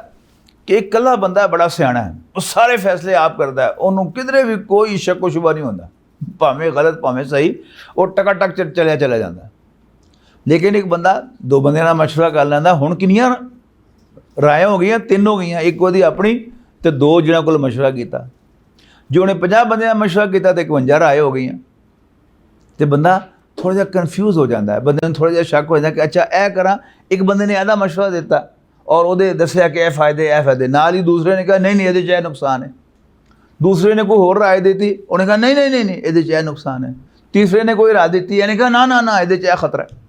ਕਿ ਇਕੱਲਾ ਬੰਦਾ ਬੜਾ ਸਿਆਣਾ ਹੈ, ਉਹ ਸਾਰੇ ਫੈਸਲੇ ਆਪ ਕਰਦਾ ਹੈ, ਉਹਨੂੰ ਕਿਧਰੇ ਵੀ ਕੋਈ ਸ਼ੱਕ ਸ਼ੁਬਾ ਨਹੀਂ ਹੁੰਦਾ, ਭਾਵੇਂ ਗਲਤ ਭਾਵੇਂ ਸਹੀ, ਉਹ ਟਕ ਚਲਿਆ ਜਾਂਦਾ। ਲੇਕਿਨ ਇੱਕ ਬੰਦਾ ਦੋ ਬੰਦਿਆਂ ਨਾਲ ਮਸ਼ਵਰਾ ਕਰ ਲੈਂਦਾ। ਹੁਣ ਕਿੰਨੀਆਂ ਰਾਇਆਂ ਹੋ ਗਈਆਂ? 3 ਹੋ ਗਈਆਂ, ਇੱਕ ਉਹਦੀ ਆਪਣੀ ਤੇ 2 ਜਿਹਨਾਂ ਕੋਲ ਮਸ਼ਵਰਾ ਕੀਤਾ। ਜੇ ਉਹਨੇ 50 ਬੰਦਿਆਂ ਨਾਲ ਮਸ਼ਵਰਾ ਕੀਤਾ ਤੇ 51 ਰਾਏ ਹੋ ਗਈਆਂ। ਤੇ ਬੰਦਾ ਥੋੜ੍ਹਾ ਜਿਹਾ ਕਨਫਿਊਜ਼ ਹੋ ਜਾਂਦਾ ਹੈ, ਬੰਦੇ ਨੂੰ ਥੋੜ੍ਹਾ ਜਿਹਾ ਸ਼ੱਕ ਹੋ ਜਾਂਦਾ ਕਿ ਅੱਛਾ ਇਹ ਕਰਾਂ। ਇੱਕ ਬੰਦੇ ਨੇ ਇਹਦਾ ਮਸ਼ਵਰਾ ਦਿੱਤਾ ਔਰ ਉਹਦੇ ਦੱਸਿਆ ਕਿ ਇਹ फ़ायदे, ਨਾਲ ਹੀ ਦੂਸਰੇ ਨੇ ਕਿਹਾ ਨਹੀਂ ਇਹਦੇ 'ਚ ਇਹ ਨੁਕਸਾਨ ਹੈ। ਦੂਸਰੇ ਨੇ ਕੋਈ ਹੋਰ ਰਾਏ ਦਿੱਤੀ, ਉਹਨੇ ਕਹਾ ਨਹੀਂ ਇਹਦੇ 'ਚ ਇਹ ਨੁਕਸਾਨ ਹੈ। ਤੀਸਰੇ ਨੇ ਕੋਈ ਰਾਏ ਦਿੱਤੀ, ਇਹਨੇ ਕਹਾ ਨਾ ਇਹਦੇ 'ਚ ਇਹ ਖਤਰਾ ਹੈ।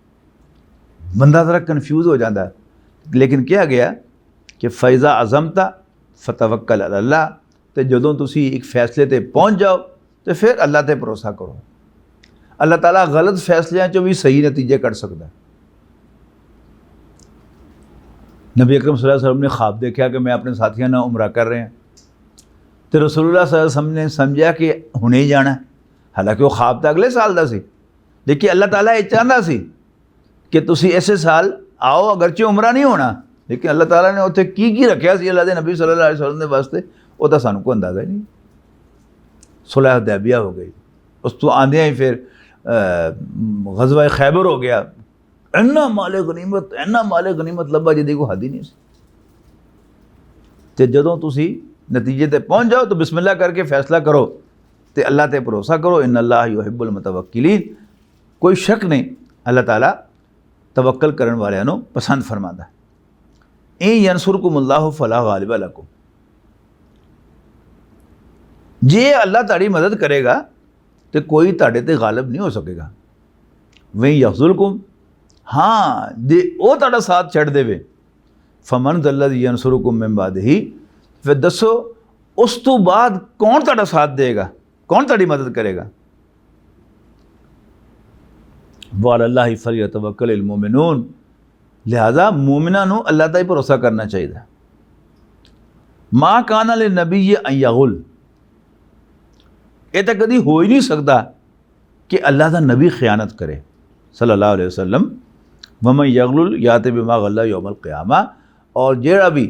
ਬੰਦਾ ज़रा कन्फ्यूज़ हो जाता है। लेकिन किया गया कि फ़ैज़ा अज़मता फ़तवक्कल अल्लाह, तो जदों तुसी एक फैसले ते पहुँच जाओ तो फिर अल्लाह ते भरोसा करो। अल्लाह ताला गलत फैसलों चो भी सही नतीजे कढ़ सकता है। नबी अकरम सल्लल्लाहु अलैहि वसल्लम ने ख्वाब देखा कि मैं अपने साथियों ने उमरा कर रहे हैं, तो रसूलुल्लाह सल्लल्लाहु अलैहि वसल्लम ने समझा कि हुणे ही जाना। हालांकि वो ख्वाब तो अगले साल का सी, लेकिन अल्लाह ताला ये चाहता सी कि तुसी ऐसे साल आओ, अगरचे उमरा नहीं होना, लेकिन अल्लाह ताला ने उत्थे की रखा सी अल्लाह के नबी सल्लल्लाहु अलैहि वसल्लम के वास्ते, वो तो सानू कोई अंदाज़ा ही नहीं। सुलह हुदैबिया हो गई, उस तो आंदियां ही फिर गज़वा खैबर हो गया। इन्ना माले गनीमत लब्भा जिहदी कोई हद ही नहीं सी। ते जदों तुसी नतीजे ते पहुँच जाओ तो बिस्मिल्लाह करके फैसला करो तो अल्लाह ते भरोसा करो। इन्नल्लाह युहिब्बुल मुतवक्किलीन। कोई शक नहीं, अल्लाह ताला तवक्कल करने वालों को पसंद फरमाता है। इन यंसुरकुमुल्लाहु फला गालिबा लकुम। जे अल्लाह ताड़ी मदद करेगा तो कोई ताड़े ते गालिब नहीं हो सकेगा। वहीं यखजुलकुम, हाँ जे वो ताड़ा साथ छड़ देवे, फमन दल्लज़ी यंसुरकुम मिन बादिही, फिर दसो उस तो बाद कौन ताड़ा साथ देगा, कौन ताड़ी मदद करेगा। वअलल्लाहि फलयतवक्कलिल मोमिनून। लिहाजा मोमिना नू अल्लाह दा ही भरोसा करना चाहिए। माँ काना ले नबी अन यगुल, ये तो कभी हो ही नहीं सकता कि अल्लाह का नबी खयानत करे सल्लल्लाहु अलैहि वसल्लम। वमन यगलुल याति बिमा गल्ला यौमल क़ियामा। और जेड़ा भी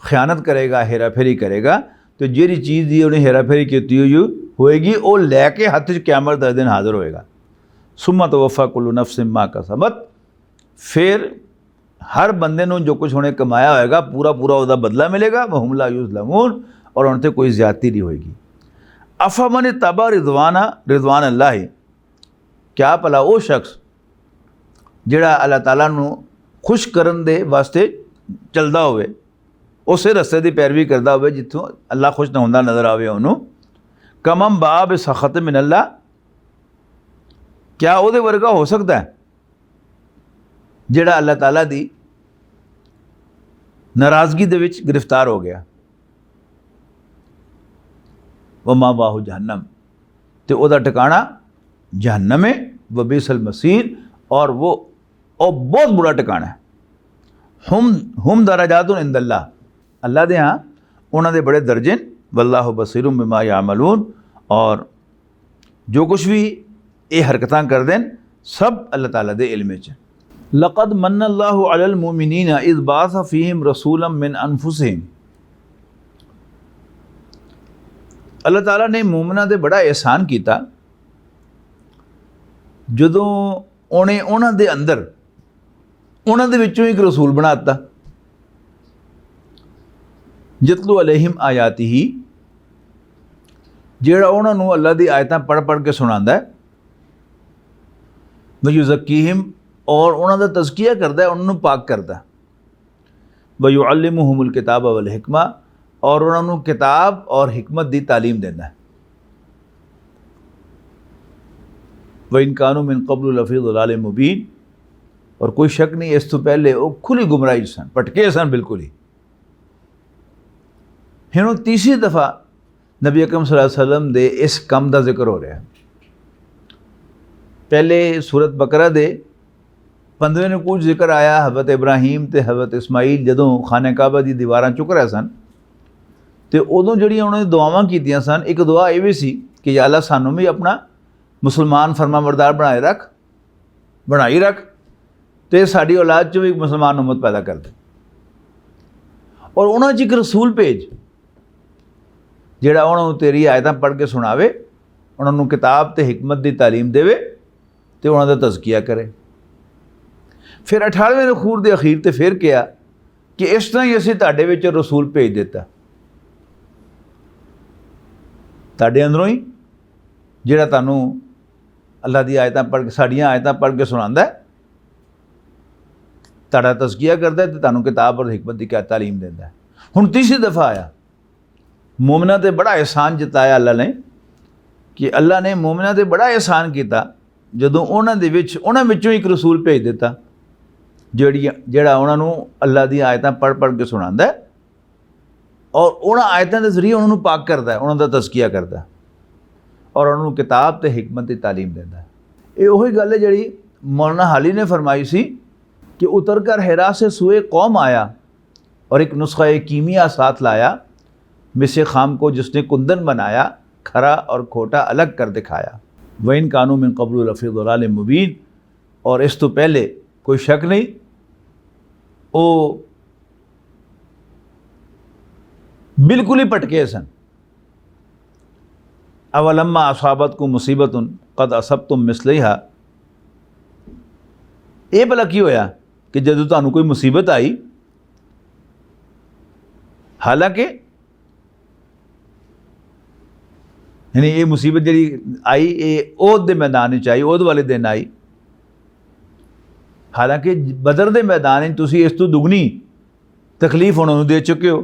खयानत करेगा, हेरा फेरी करेगा, तो जेरी चीज़ दी उन्हें हेरा फेरी की हुई होएगी वो लैके हथ च क़यामत दा दिन हाज़िर होएगा। सुम्मा तवफ़ा कुल्लु नफ्सिन मा कसबत। फिर हर बंदे नूं जो कुछ उन्हें कमाया होएगा पूरा उसका बदला मिलेगा। वहुम ला युज़लमून। और उनसे कोई ज़्यादती नहीं होएगी। अफ़मन तबा रिज़वान अल्लाह, क्या भला वो शख्स जिहड़ा अल्लाह ताला नूं खुश करन दे वास्ते चलदा होवे, उस रस्ते की पैरवी करता होवे जिथों अल्लाह खुश ना होंदा नज़र आवे उन्होंने। कमम बाब सखत मिन अल्लाह, क्या वो वर्गा हो सकता है जिहड़ा अल्लाह ताला दी नाराज़गी दे विच गिरफ्तार हो गया। वमा वाहु जहन्नम, तो वह ठिकाना जहन्नम है। वबीसल मसीर, और वो बहुत बुरा ठिकाना है। हुम दराजातुन इंदल्लाह, अल्लाह दे यहाँ उन्होंने बड़े दर्जे। वल्लाहु बसीरुम बिमा यामलून, और जो कुछ भी ये हरकतां कर दें सब अल्लाह ताला दे इल्म च। लक़द मन्नल्लाहु अलल मुमिनीना इज़ बाअसा फ़ीहिम रसूलन मिन अनफुसिहिम। अल्लाह ताला ने मोमिना ते बड़ा एहसान किया जदों उन्हें उन्हां दे अंदर उन्हां दे विचों एक रसूल बनाता। यतलू अलैहिम आयातिही, जिहड़ा उन्हां नूं अल्लाह दी आयतां पढ़ के सुणांदा है। वयुज़क्कीहिम, और उन्हां दा तज़किया करदा है, उन्हां नूं पाक करदा है। वयुअल्लिमुहुमुल किताब वल हिकमा, और उन्हां नूं किताब और हिकमत दी तालीम देंदा है। व इन कानू मिन क़ब्ल लफ़ी ज़लालिम मुबीन, और कोई शक नहीं इस तो पहले वो खुली गुमराही सन, भटके सन बिल्कुल ही। ਹੁਣ तीसरी दफ़ा नबी अकरम सल्लल्लाहु अलैहि वसल्लम दे इस कम का जिक्र हो रहा है। पहले सूरत बकरा दे 15वें ਨੂੰ कुछ जिक्र आया हज़रत इब्राहीम ते हज़रत इस्माइल जदों खाने काबा दी दीवारां चुक रहे सन तो उदों जिहड़ियां उन्होंने दुआवां कीतियां सन। एक दुआ ये भी सी कि या अल्लाह सानू भी अपना मुसलमान फरमाबरदार बनाई रख तो साडी औलाद चों भी मुसलमान उम्मत पैदा कर दे। और उन्होंने एक रसूल भेज जिहड़ा उन्होंने तेरी आयतां पढ़ के सुनावे, उन्होंने किताब ते हिकमत की तालीम देवे तो उन्होंने तज़किया करे। फिर 18वें नखूर के अखीर ते फिर कहा कि इस तरह ही असीं तुहाडे विच रसूल भेज दिता, तुहाडे अंदरों ही जिहड़ा तुहानूं अल्लाह दी आयतां पढ़ के साड़ियां आयतां पढ़ के सुनांदा है, तुहाडा तज़किया करदा है ते तुहानूं किताब और हिकमत की क्या तालीम दिंदा है। हुण तीसरी दफ़ा आया, मोमिना ते बड़ा एहसान जताया अल्लाह ने कि अल्लाह ने मोमिना ते बड़ा एहसान किया जदों उन्हां विचों एक रसूल भेज दिता जिहड़ा उन्होंने अल्लाह दी आयतां पढ़ के सुनांदा है और उन्हां आयतां के जरिए उन्होंने पाक करता है, उन्होंने तज़किया करता है और उन्होंने किताब ते हिकमत की तालीम देता है। ये वही गल है जिहड़ी मौलाना हाली ने फरमाई सी कि उतर कर हिरा से सुए कौम आया और एक नुस्खा कीमिया साथ लाया, मिसे खाम को जिसने कुंदन बनाया, खरा और खोटा अलग कर दिखाया। वइन कानू मिन क़ब्ल लफ़ी ज़लाल मुबीन, और इस तो पहले कोई शक नहीं वो बिल्कुल ही पटके सन। अवलम्मा असाबत को मुसीबतुन कद असबतुम मिसलिहा, ये भला की होया कि जदों तुहानूं कोई मुसीबत आई, हालांकि यानी ये मुसीबत जी आई ये ओहद के मैदान आई, ओहद वाले दिन आई, हालांकि बदर के मैदान तुसी इस तो दुगनी तकलीफ उन्होंने दे चुके हो,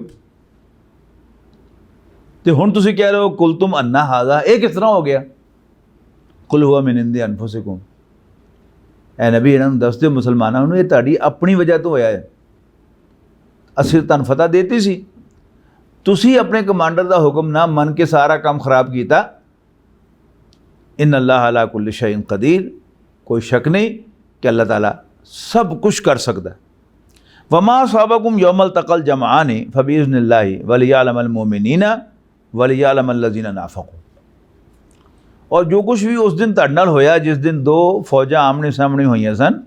तो हुण तुसी कह रहे हो कुल तुम अन्ना हाजा, ये किस तरह हो गया? कुल हुआ मिन इंदि अनफुसिकुम, ऐ नबी इन्होंने दस दो मुसलमानों को ये तुहाडी अपनी वजह तो होया है, असीं तुहानूं फतह देती सी, तुसी अपने कमांडर का हुक्म ना मन के सारा काम खराब किया। इन अल्लाह अला कुल्लि शैइन कदीर, कोई शक नहीं कि अल्लाह ताला सब कुछ कर सकता है। वमा साबकुम यौमल तक़ल जमआनी फबिइज़्निल्लाहि वलियअलमल मोमिनीना वलियअलमल लज़ीना नाफ़क़ू, और जो कुछ भी उस दिन तुहाडे नाल होया, जिस दिन दो फौजा आमने सामने होईयां सन,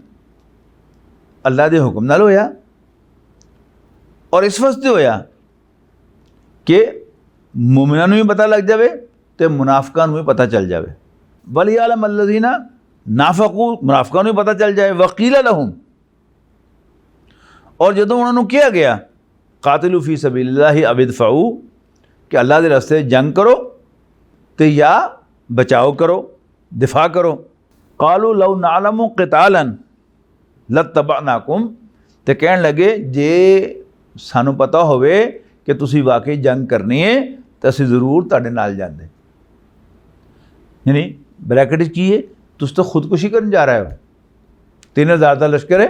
अल्लाह के हुक्म नाल होया और इस वास्ते होया कि मोमिनां नूं भी पता लग जाए तो मुनाफिकां नूं भी पता चल जाए। वलियअलमल लज़ीना नाफ़क़ू, मुनाफिकां नूं भी पता चल जाए। वक़ील लहुम, और जदों उन्होंने कहा गया कातिलू फ़ी सबीलिल्लाहि अव इदफ़ऊ, कि अल्लाह के रास्ते जंग करो तो या बचाओ करो, दिफा करो। कालू लौ नालमु क़ितालन लत्तबअनाकुम, तो कहन लगे जे सानू पता होवे कि तुसी वाकई जंग करनी है तो असीं जरूर तुहाडे नाल जांदे। यानी ब्रैकेट की है, तुस तो खुदकुशी करन जा रहे हो, 3000 का लश्कर है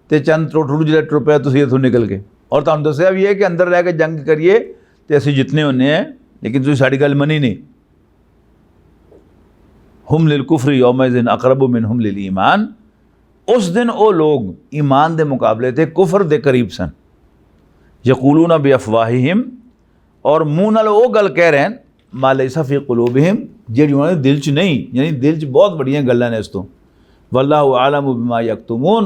तो चंद टोटलू जो रुपया तुसीं इत्थों निकल के, और तुहानूं दस्सिया भी है कि अंदर रह के जंग करिए तो असीं जितने होने हैं, लेकिन तुसीं साडी गल मनी नहीं। हुम लिल कुफ्री यौमइज़िन अक़रबु मिनहुम लिल ईमान, उस दिन वो लोग ईमान के मुकाबले थे कुफर के करीब सन। यक़ूलूना बिअफ़वाहिहिम, और मुँह नाल वो गल कह रहे हैं मा लैसा फ़ी क़ुलूबिहिम, जिहड़ी उन्होंने दिल च नहीं, यानी दिल च बहुत बड़ियां गल्लां ने इस तो। वल्लाहु आलमु बिमा यक्तुमून,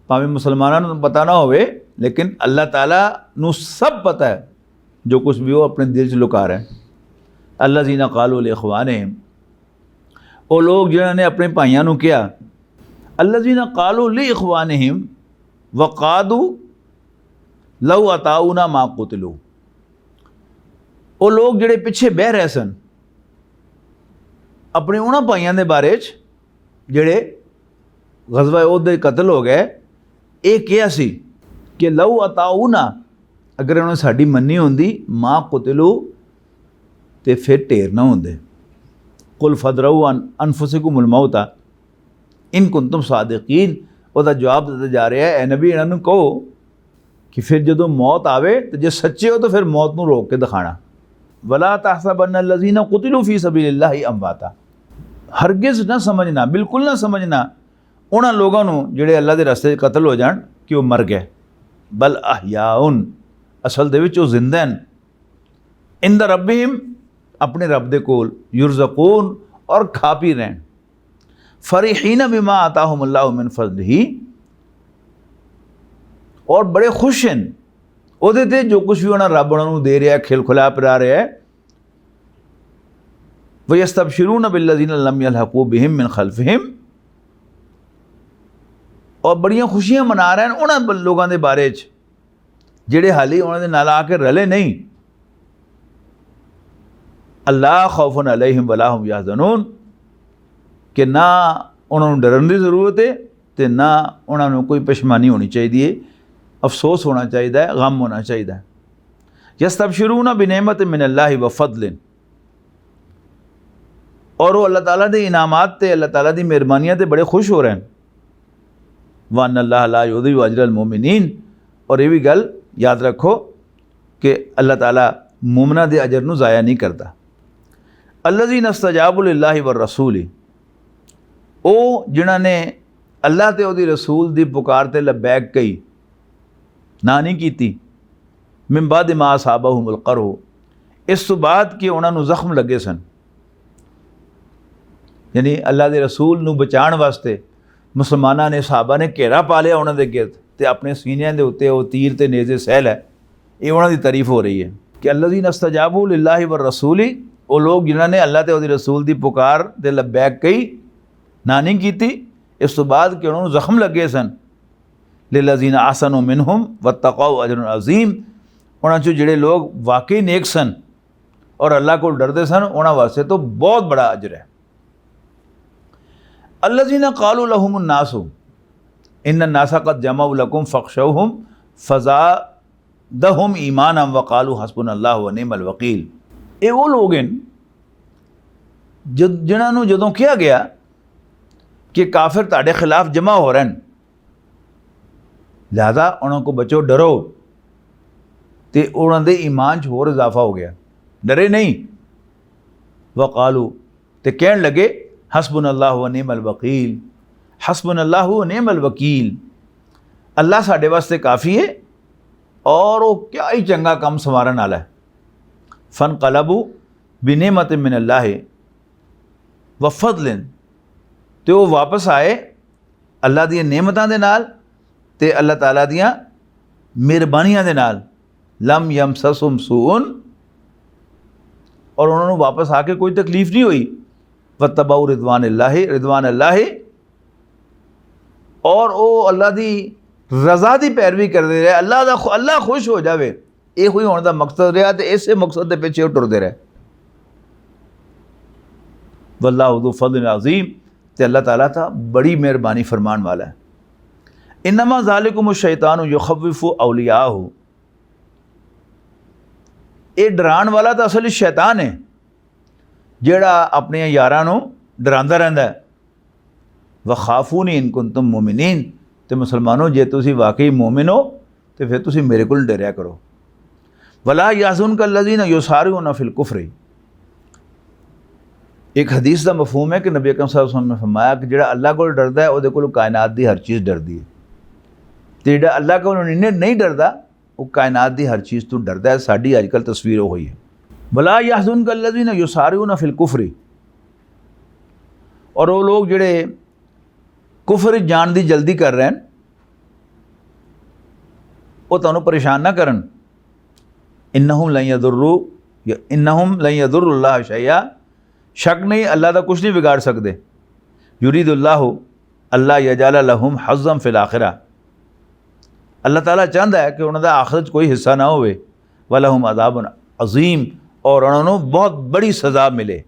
भावें मुसलमानों को पता ना होवे लेकिन अल्लाह ताला नूं सब पता है जो कुछ भी वो अपने दिल च लुका रहे हैं। अल्लज़ीना क़ालू लिइख़वानिहिम, वो लोग जिन्होंने अपने भाइयों को कहा, अल्लज़ीना क़ालू लिइख़वानिहिम वक़ादू लौ अताऊना मा क़ुतिलू, वो लोग जिहड़े पिछे बह रहे सन अपने उन्होंने भाइयों के बारे जिहड़े ग़ज़वा उहद दे कतल हो गए, ये कहा सी कि लौ अताऊना, अगर उन्होंने साड़ी मन्नी होंदी माँ कुतिलू तो फिर ढेर ना होंदे। कुल फदरऊ अनफुसिकुमुल मौता इन कुंतुम सादिकीन, उसका जवाब दिता जा रहा है, ए नबी इन्होंने कहो कि फिर जदों मौत आवे तो जे सच्चे हो तो फिर मौत नूं रोक के दिखाना। वला तहसबन्न लज़ीना कुतिलू फी सबीलिल्लाहि अमवाता, हरगिज़ ना समझना, बिल्कुल ना समझना उन्हां लोगों नूं जिहड़े अल्लाह दे रस्ते च कतल हो जाण कि वो मर गए। बल अहयाउन, असल दे विच वो जिंदा हैं। इंद रब्बिहिम, अपने रब दे कोल, युरज़कून, और खा पी रहे हैं। फरीहीन बिमा आताहुमुल्लाहु मिन फज़लिही, और बड़े खुश हैं ਉਹਦੇ ਤੇ जो कुछ भी उन्हें रब उन्होंने दे रहा है, खिलखिला पिला रहा है। वयस्तबशिरून बिल्लज़ीना लम यल्हक़ू बिहिम मिन खल्फ़िहिम, और बड़ियां खुशियां मना रहे हैं उन्होंने लोगों के बारे च जिहड़े हाली उन्होंने नाल आके रले नहीं। अल्लाह खौफुन अलैहिम वला हुम यहज़नून, कि ना उन्होंने डरन की ज़रूरत है तो ना उन्होंने कोई परेशानी होनी चाहिए, अफसोस होना चाहिए, गम होना चाहिए। यस्तबशिरून बिनेमत मिनल्लाहि व फ़ज़लिन, और वो अल्लाह ताला दे इनामात ते, अल्लाह ताला दी मेहरबानियां ते बड़े खुश हो रहे हैं। व अन्नल्लाह ला युज़िउ अजरल मोमिनीन, और ये भी गल याद रखो कि अल्लाह ताला मोमिना दे अजर नूं ज़ाया नहीं करता। अल्लज़ीना इस्तजाबू लिल्लाहि व रसूली, ओ जिन्हां ने अल्लाह ते उहदी रसूल दी पुकार ते लब्बैक कही, ना नहीं कीती। मिन बाद मा असाबहुमुल क़रह, इस तो बाद कि उन्होंने जख्म लगे सन, यानी अल्लाह के रसूल नूं बचाण वास्ते मुसलमाना ने, सहाबा ने घेरा पा लिया उन्होंने गिरद, तो अपने सीनियां दे उत्ते वो तीर ते नेज़े सहल है। ये उन्होंने तारीफ हो रही है कि अल्लज़ीना इस्तजाबू लिल्लाहि व रसूली, वो लोग जिन्होंने अल्लाह ते उहदी रसूल दी पुकार ते लब्बैक कही, ना नहीं कीती, इस तो बाद कि उन्होंने जख्म लगे सन। लिल्लज़ीना अहसनु मिनहुम वत्तक़ौ अजरुन अज़ीम, उन्हां चों जिहड़े लोग वाकई नेक सन और अल्लाह को डरदे सन, उन्हां वास्ते तो बहुत बड़ा अजर है। अल्लज़ीना क़ालू लहुमुन नासु इन्नन नासा क़द जमअू लकुम फ़ख़शौहुम फ़ज़ादहुम ईमानन व क़ालू हस्बुनल्लाहु व निअमल वकील। ये वो लोग हैं जिन्हां नूं जदों कहा गया कि काफिर तुहाडे खिलाफ जमा हो रहे हैं, लिहाजा उन्होंने को बचो, डरो, तो उन्होंने ईमान च होर इजाफा हो गया, डरे नहीं। वक़ालू, तो कहन लगे हस्बुनल्लाहु व निअमल वकील, हस्बुनल्लाहु व निअमल वकील, अल्लाह साडे वास्ते काफ़ी है और वो क्या ही चंगा काम संवारन वाला है। फ़नक़लबू बिनेमत मिनल्लाहि व फ़ज़लिन, तो वो वापस आए अल्लाह दी नेमतां दे नाल ते अल्लाह ताला दियां मेहरबानियां दे नाल। लम यमससहुम सूअन, और उन्होंने वापस आके कोई तकलीफ़ नहीं हुई। वत्तबऊ रिदवान अल्लाह, और वो अल्लाह दी रज़ा दी पैरवी करते रहे, अल्लाह खुश हो जाए, ये कोई होने का मकसद रहा, तो इस मकसद के पिछे टुरते रहे। वल्लाहु ज़ू फ़ज़लिन अज़ीम, तो अल्लाह ताला था बड़ी मेहरबानी फरमान वाला है। इन्नमा ज़ालिकुम शैतानु युख़व्विफ़ु औलियाहु, ये डरान वाला तो असल शैतान है जेड़ा अपने यारां नूं डरांदा रहिंदा है। वखाफूनी इन कुंतुम मोमिनीन, तो मुसलमानों जे तुसी वाकई मोमिन हो तो फिर तुसी मेरे को डरिया करो। वला याज़ुनका अल्लज़ीना युसारिऊना फ़िल कुफ़्रि, एक हदीस का मफहूम है कि नबी अकरम सल्लल्लाहु अलैहि वसल्लम ने फरमाया कि जिहड़ा अल्लाह को डरदा है उहदे कोल कायनात की हर चीज़ डरदी है, तो जिहड़ा अल्लाह को नहीं डरदा वो कायनात की हर चीज़ तो डरदा है। साडी अजकल तस्वीर हुई है। वला याज़ुनका अल्लज़ीना युसारिऊना फ़िल कुफ़्रि, और वो लोग जिहड़े कुफर जान की जल्दी कर रहे हैं वो तुहानूं परेशान ना करन। इन्नहुम लन यदुर्रुल्लाह शैया, शक नहीं अल्लाह का कुछ नहीं बिगाड़ सकते। युरीदुल्लाहु अल्ला यजाला लहुम हज़्ज़म फ़िल आखिरा, अल्लाह ताला चाहता है कि उन्होंने आखिरत कोई हिस्सा ना होवे। वलहुम अज़ाबुन अज़ीम, और उन्होंने बहुत बड़ी सज़ा मिले।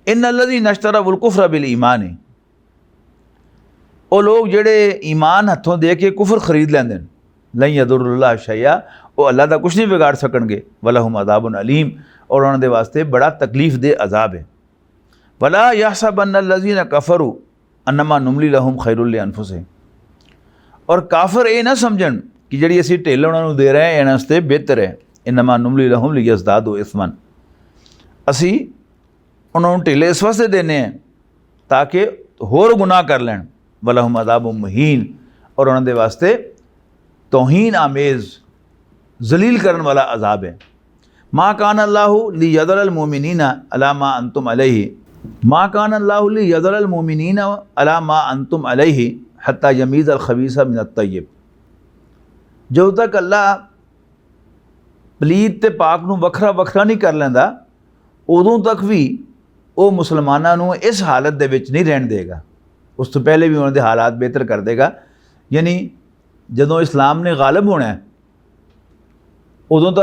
इन्नल्लज़ीना इश्तरवुल कुफ़्र बिल ईमान, वो लोग जेड़े ईमान हथों दे के कुफर खरीद लेंदे ने, लन यदुर्रुल्लाह शैया, वो अल्लाह का कुछ नहीं बिगाड़ सकणगे। वलहुम अज़ाबुन अलीम, और उन्होंने वास्ते बड़ा तकलीफ़ दे अजाब है। वला यहसबन्नल्लज़ीना कफ़रू अन्नमा नुमली लहुम खैरुल लिअन्फुसिहिम, और काफिर ये ना समझन कि जिहड़ी असीं ढिल उन्हां नूं दे रहे हैं इन्हां वास्ते बेहतर है। इन्नमा नुमली लहुम लियज़दादू इस्मन, असीं उन्हां नूं ढिल इस वास्ते देने हैं ताकि होर गुनाह कर लैण। वलहुम अज़ाबुम मुहीन, और उन्हां दे वास्ते तौहीन आमेज़ जलील करन वाला अज़ाब है। मा कान अल्लाहु लियज़रल मुमिनीना अला मा अंतुम अलैहि, मा कान अल्लाहु लियज़रल मुमिनीना अला मा अंतुम अलैहि हत्ता यमीज़ अल खबीसा मिनत तय्यब। जो तक अल्लाह पलीत ते पाक नूं वखरा वखरा नहीं कर लैंदा, उदों तक भी वो मुसलमानां नूं इस हालत दे विच नहीं रहन देगा, उस तो पहले भी उन्हां दे हालात बेहतर कर देगा। यानी जदों इस्लाम ने गालिब होना है उदों तो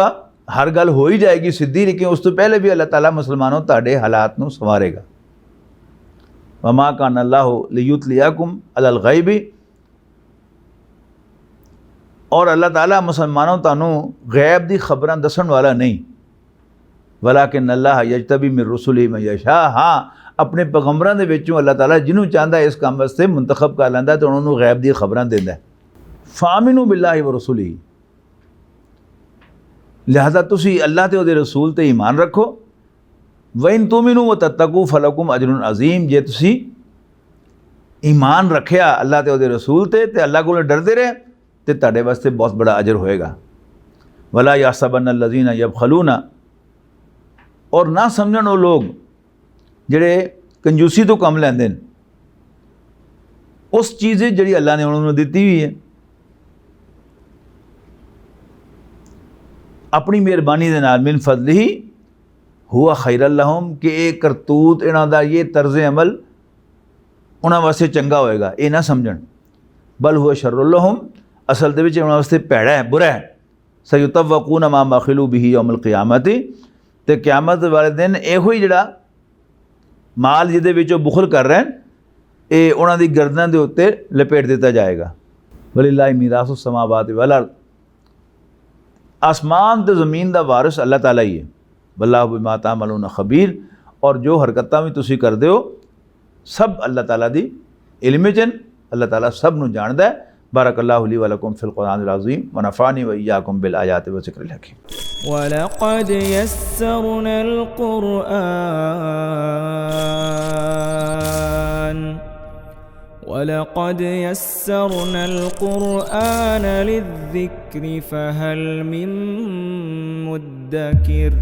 हर गल हो ही जाएगी सीधी, लेकिन उस तो पहले भी अल्लाह ताला मुसलमानों तुहाडे हालात नूं संवारेगा। वमा कान अल्लाहु लियुतलियाकुम अलल गैबी, और अल्लाह ताला मुसलमानों तानू गैब दी खबरां दसन वाला नहीं। वलाकिन अल्लाह यजतबी मिन रुसुलिही मन यशा, हाँ अपने पैगंबरां दे विचों अल्लाह ताला जिन्हों चाहता है इस काम वास्ते मुंतखब कर लैंदा तो उन्होंने गैब दी खबरां देंदा है। फामिनु बिल्लाहि व रसूलिही, लिहाजा तुसी अल्लाह ते उहदे रसूल ते ईमान रखो। व इन तुमिनु व तत्तकू फलकुम अजरुन अजीम, जे तुसी ईमान रखिया अल्लाह ते उहदे रसूल ते अल्लाह कोल डरदे रहे तो तुहाडे वास्ते बहुत बड़ा अजर होएगा। वला याहसबन्न अल्लज़ीना यबखलूना, और ना समझण वो लोग जिहड़े कंजूसी तो कम लैंदे ने उस चीज़ जिहड़ी अल्लाह ने उन्होंने दित्ती हुई है अपनी मेहरबानी दे नाल, मिन फज़लिही हुआ खैरल लहुम, कि एक करतूत इन्हां दा ये तर्ज़ अमल उन्हां वास्ते चंगा होएगा, ये ना समझण। बल हुआ शर्रुल लहुम, असल दे विच उन्हां वास्ते भैड़ा है, बुरा है। सयुतव्वकून मा बखिलू बिही यौमल क़ियामती, ते क़यामत वाले दिन इहो ही जिहड़ा माल जिहदे विच वो बुखल कर रहे हैं ये उन्हां दी गर्दनां दे उत्ते लपेट दिता जाएगा। वलिल्लाहि मीरासु समावाति वल अर्द, आसमान ते ज़मीन दा वारिस अल्लाह ताला ही है। वल्लाहु बिमा तामलून खबीर, और जो हरकतां भी तुसीं करदे हो सब अल्लाह ताला दी इल्म च, अल्लाह ताला सब नूं जाणदा है। बारकल्लाहु ली व लकुम फिल कुरानिल अज़ीम व नफ़अनी व इय्याकुम बिल आयाति व ज़िक्रिल हकीम। वलक़द यस्सरनल क़ुरआन, वलक़द यस्सरनल क़ुरआन लिज़्ज़िक्रि फ़हल मिन मुद्दकिर।